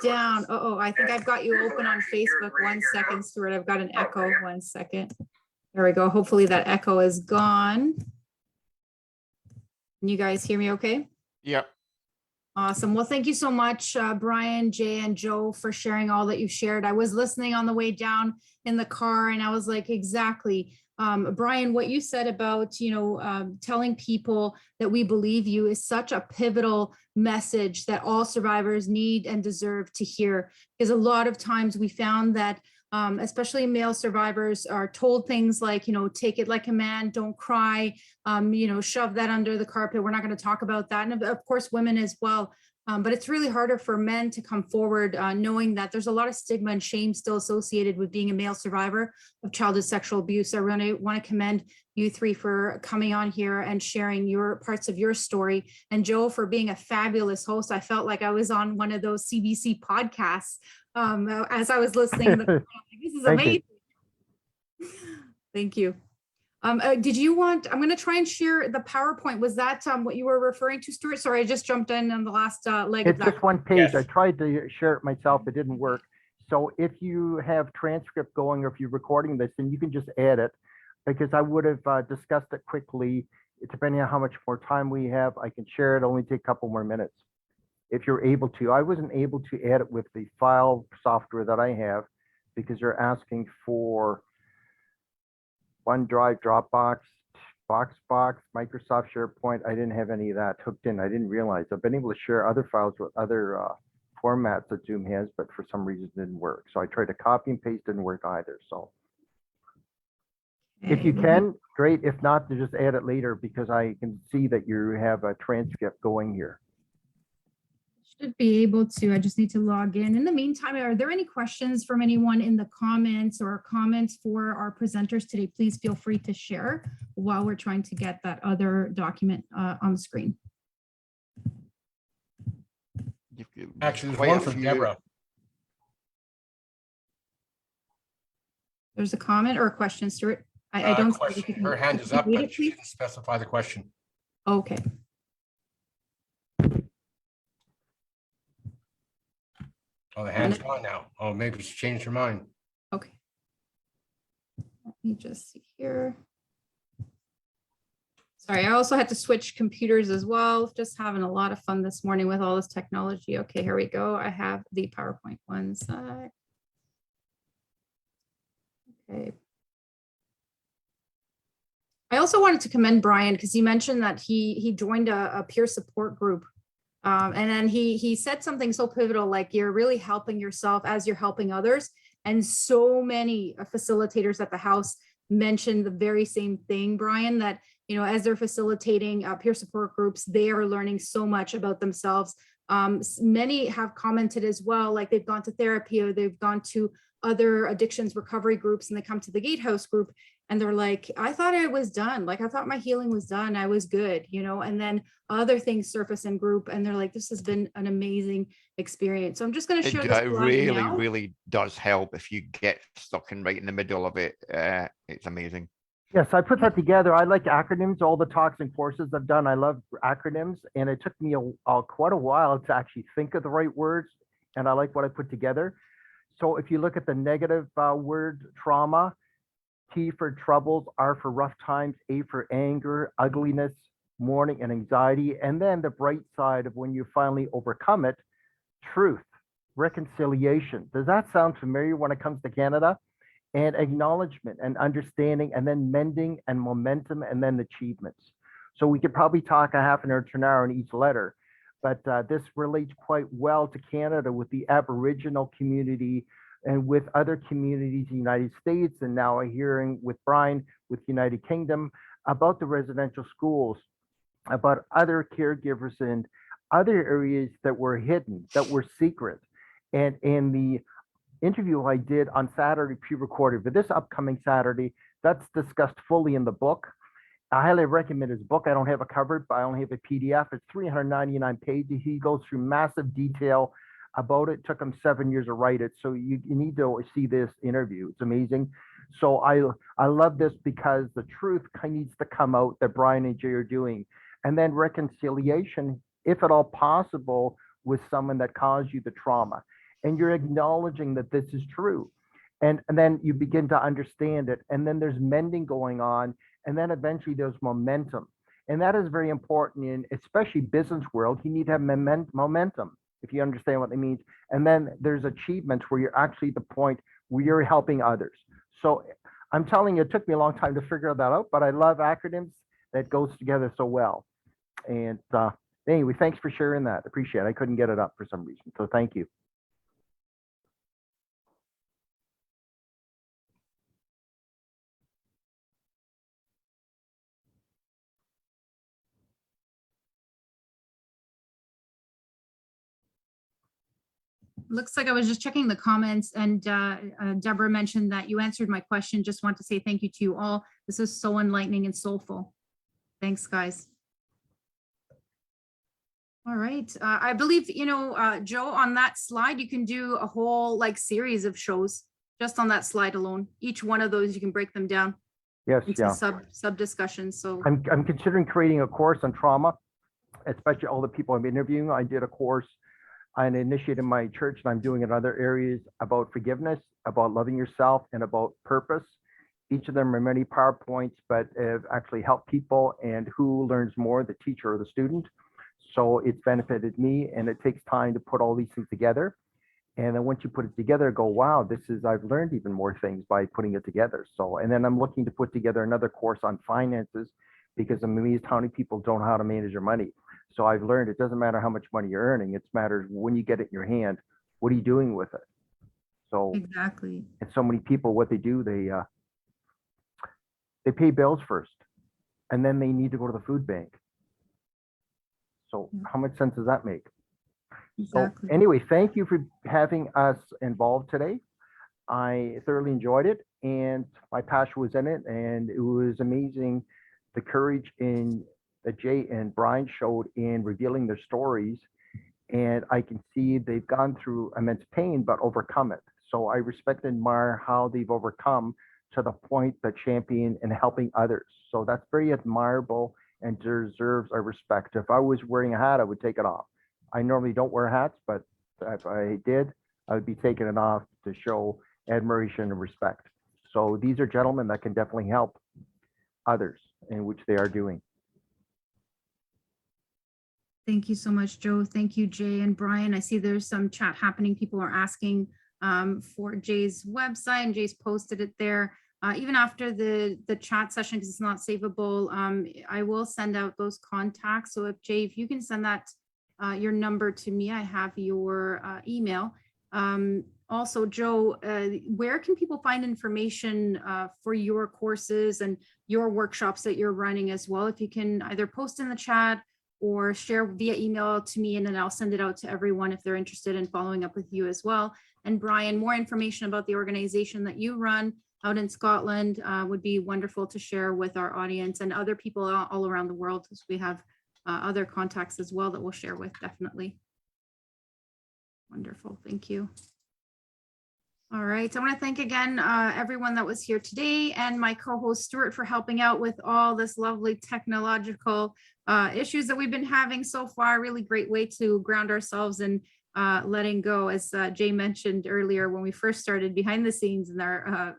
down. Oh, I think I've got you open on Facebook. 1 second, Stuart. I've got an echo. 1 second. There we go. Hopefully that echo is gone. Can you guys hear me okay? Yep. Awesome. Well, thank you so much, Brian, Jay, and Joe, for sharing all that you shared. I was listening on the way down in the car, and I was like, exactly. Brian, what you said about, telling people that we believe you is such a pivotal message that all survivors need and deserve to hear. Because a lot of times we found that, especially male survivors, are told things like, take it like a man, don't cry, shove that under the carpet. We're not going to talk about that. And of course, women as well. But it's really harder for men to come forward knowing that there's a lot of stigma and shame still associated with being a male survivor of childhood sexual abuse. I really want to commend you three for coming on here and sharing your parts of your story. And Joe, for being a fabulous host. I felt like I was on one of those CBC podcasts as I was listening. This is amazing. Thank you. Did you want, I'm going to try and share the PowerPoint. Was that what you were referring to, Stuart? Sorry, I just jumped in on the last leg of It's that. just one page. Yes. I tried to share it myself. It didn't work. So if you have transcript going, or if you're recording this, then you can just add it, because I would have discussed it quickly. Depending on how much more time we have, I can share it. Only take a couple more minutes if you're able to. I wasn't able to add it with the file software that I have, because they're asking for OneDrive, Dropbox, Boxbox, Microsoft SharePoint. I didn't have any of that hooked in. I didn't realize. I've been able to share other files with other formats that Zoom has, but for some reason it didn't work. So I tried to copy and paste, didn't work either. So if you can, great. If not, then just add it later, because I can see that you have a transcript going here. Should be able to. I just need to log in. In the meantime, are there any questions from anyone in the comments or comments for our presenters today? Please feel free to share while we're trying to get that other document on the screen. Actually, there's Quite one a from few. Deborah. There's a comment or a question, Stuart? I don't see Question. if you can Her hand is up, read but it, she please. didn't specify the question. Okay. Oh, the hand's gone now. Oh, maybe she changed her mind. Okay. Let me just see here. Sorry, I also had to switch computers as well. Just having a lot of fun this morning with all this technology. Okay, here we go. I have the PowerPoint. 1 sec. Okay. I also wanted to commend Brian, because he mentioned that he joined a peer support group. And then he said something so pivotal, like you're really helping yourself as you're helping others. And so many facilitators at the house mentioned the very same thing, Brian, that, as they're facilitating peer support groups, they are learning so much about themselves. Many have commented as well, like they've gone to therapy or they've gone to other addictions recovery groups, and they come to the Gatehouse group and they're like, I thought I was done. Like, I thought my healing was done. I was good, and then other things surface in group and they're like, this has been an amazing experience. So I'm just going to share this It slide really, now. really does help if you get stuck in right in the middle of it. It's amazing. Yes, I put that together. I like acronyms. All the talks and courses I've done, I love acronyms, and it took me quite a while to actually think of the right words, and I like what I put together. So if you look at the negative word, trauma, T for troubles, R for rough times, A for anger, ugliness, mourning, and anxiety, and then the bright side of when you finally overcome it, truth, reconciliation. Does that sound familiar when it comes to Canada? And acknowledgement and understanding, and then mending and momentum, and then achievements. So we could probably talk a half an hour to an hour on each letter, but this relates quite well to Canada with the Aboriginal community and with other communities in the United States. And now I'm hearing with Brian with United Kingdom about the residential schools, about other caregivers and other areas that were hidden, that were secret. And in the interview I did on Saturday, pre-recorded for this upcoming Saturday, that's discussed fully in the book. I highly recommend his book. I don't have it covered, but I only have a PDF. It's 399 pages. He goes through massive detail about it. It took him 7 years to write it. So you need to see this interview. It's amazing. So I love this because the truth kind of needs to come out that Brian and Jay are doing. And then reconciliation, if at all possible, with someone that caused you the trauma. And you're acknowledging that this is true. And then you begin to understand it. And then there's mending going on. And then eventually there's momentum. And that is very important in especially business world. You need to have momentum, if you understand what it means. And then there's achievements where you're actually at the point where you're helping others. So I'm telling you, it took me a long time to figure that out, but I love acronyms that goes together so well. And anyway, thanks for sharing that. Appreciate it. I couldn't get it up for some reason. So thank you. Looks like I was just checking the comments, and Deborah mentioned that you answered my question. Just want to say thank you to you all. This is so enlightening and soulful. Thanks, guys. All right. I believe, Joe, on that slide, you can do a whole series of shows just on that slide alone. Each one of those, you can break them down Yes, into yeah. sub discussions. So I'm considering creating a course on trauma, especially all the people I'm interviewing. I did a course and initiated my church, and I'm doing in other areas about forgiveness, about loving yourself, and about purpose. Each of them are many PowerPoints, but have actually helped people, and who learns more, the teacher or the student. So it's benefited me, and it takes time to put all these things together. And then once you put it together, go, wow, I've learned even more things by putting it together. So, and then I'm looking to put together another course on finances, because I'm amazed how many people don't know how to manage their money. So I've learned it doesn't matter how much money you're earning. It matters when you get it in your hand, what are you doing with it? So exactly. and so many people, what they do, they pay bills first, and then they need to go to the food bank. So how much sense does that make? Exactly. So anyway, thank you for having us involved today. I thoroughly enjoyed it, and my passion was in it, and it was amazing the courage that Jay and Brian showed in revealing their stories. And I can see they've gone through immense pain, but overcome it. So I respect and admire how they've overcome to the point that champion and helping others. So that's very admirable and deserves our respect. If I was wearing a hat, I would take it off. I normally don't wear hats, but if I did, I would be taking it off to show admiration and respect. So these are gentlemen that can definitely help others, in which they are doing. Thank you so much, Joe. Thank you, Jay and Brian. I see there's some chat happening. People are asking for Jay's website, and Jay's posted it there. Even after the chat session, because it's not savable, I will send out those contacts. So if you can send that your number to me, I have your email. Also, Joe, where can people find information for your courses and your workshops that you're running as well? If you can either post in the chat or share via email to me, and then I'll send it out to everyone if they're interested in following up with you as well. And Brian, more information about the organization that you run out in Scotland would be wonderful to share with our audience and other people all around the world, because we have other contacts as well that we'll share with, definitely. Wonderful, thank you. All right, I want to thank again everyone that was here today, and my co-host Stuart for helping out with all this lovely technological issues that we've been having so far. Really great way to ground ourselves and letting go, as Jay mentioned earlier when we first started behind the scenes in our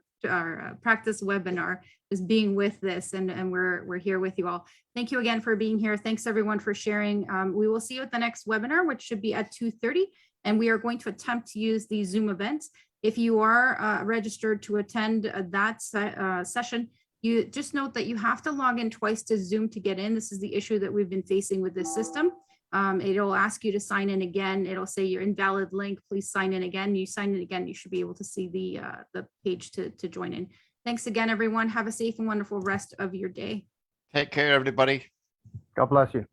practice webinar, is being with this, and we're here with you all. Thank you again for being here. Thanks everyone for sharing. We will see you at the next webinar, which should be at 2:30, and we are going to attempt to use the Zoom events. If you are registered to attend that session, you just note that you have to log in twice to Zoom to get in. This is the issue that we've been facing with this system. It'll ask you to sign in again. It'll say your invalid link, please sign in again. You sign in again, you should be able to see the page to join in. Thanks again, everyone. Have a safe and wonderful rest of your day. Take care, everybody. God bless you.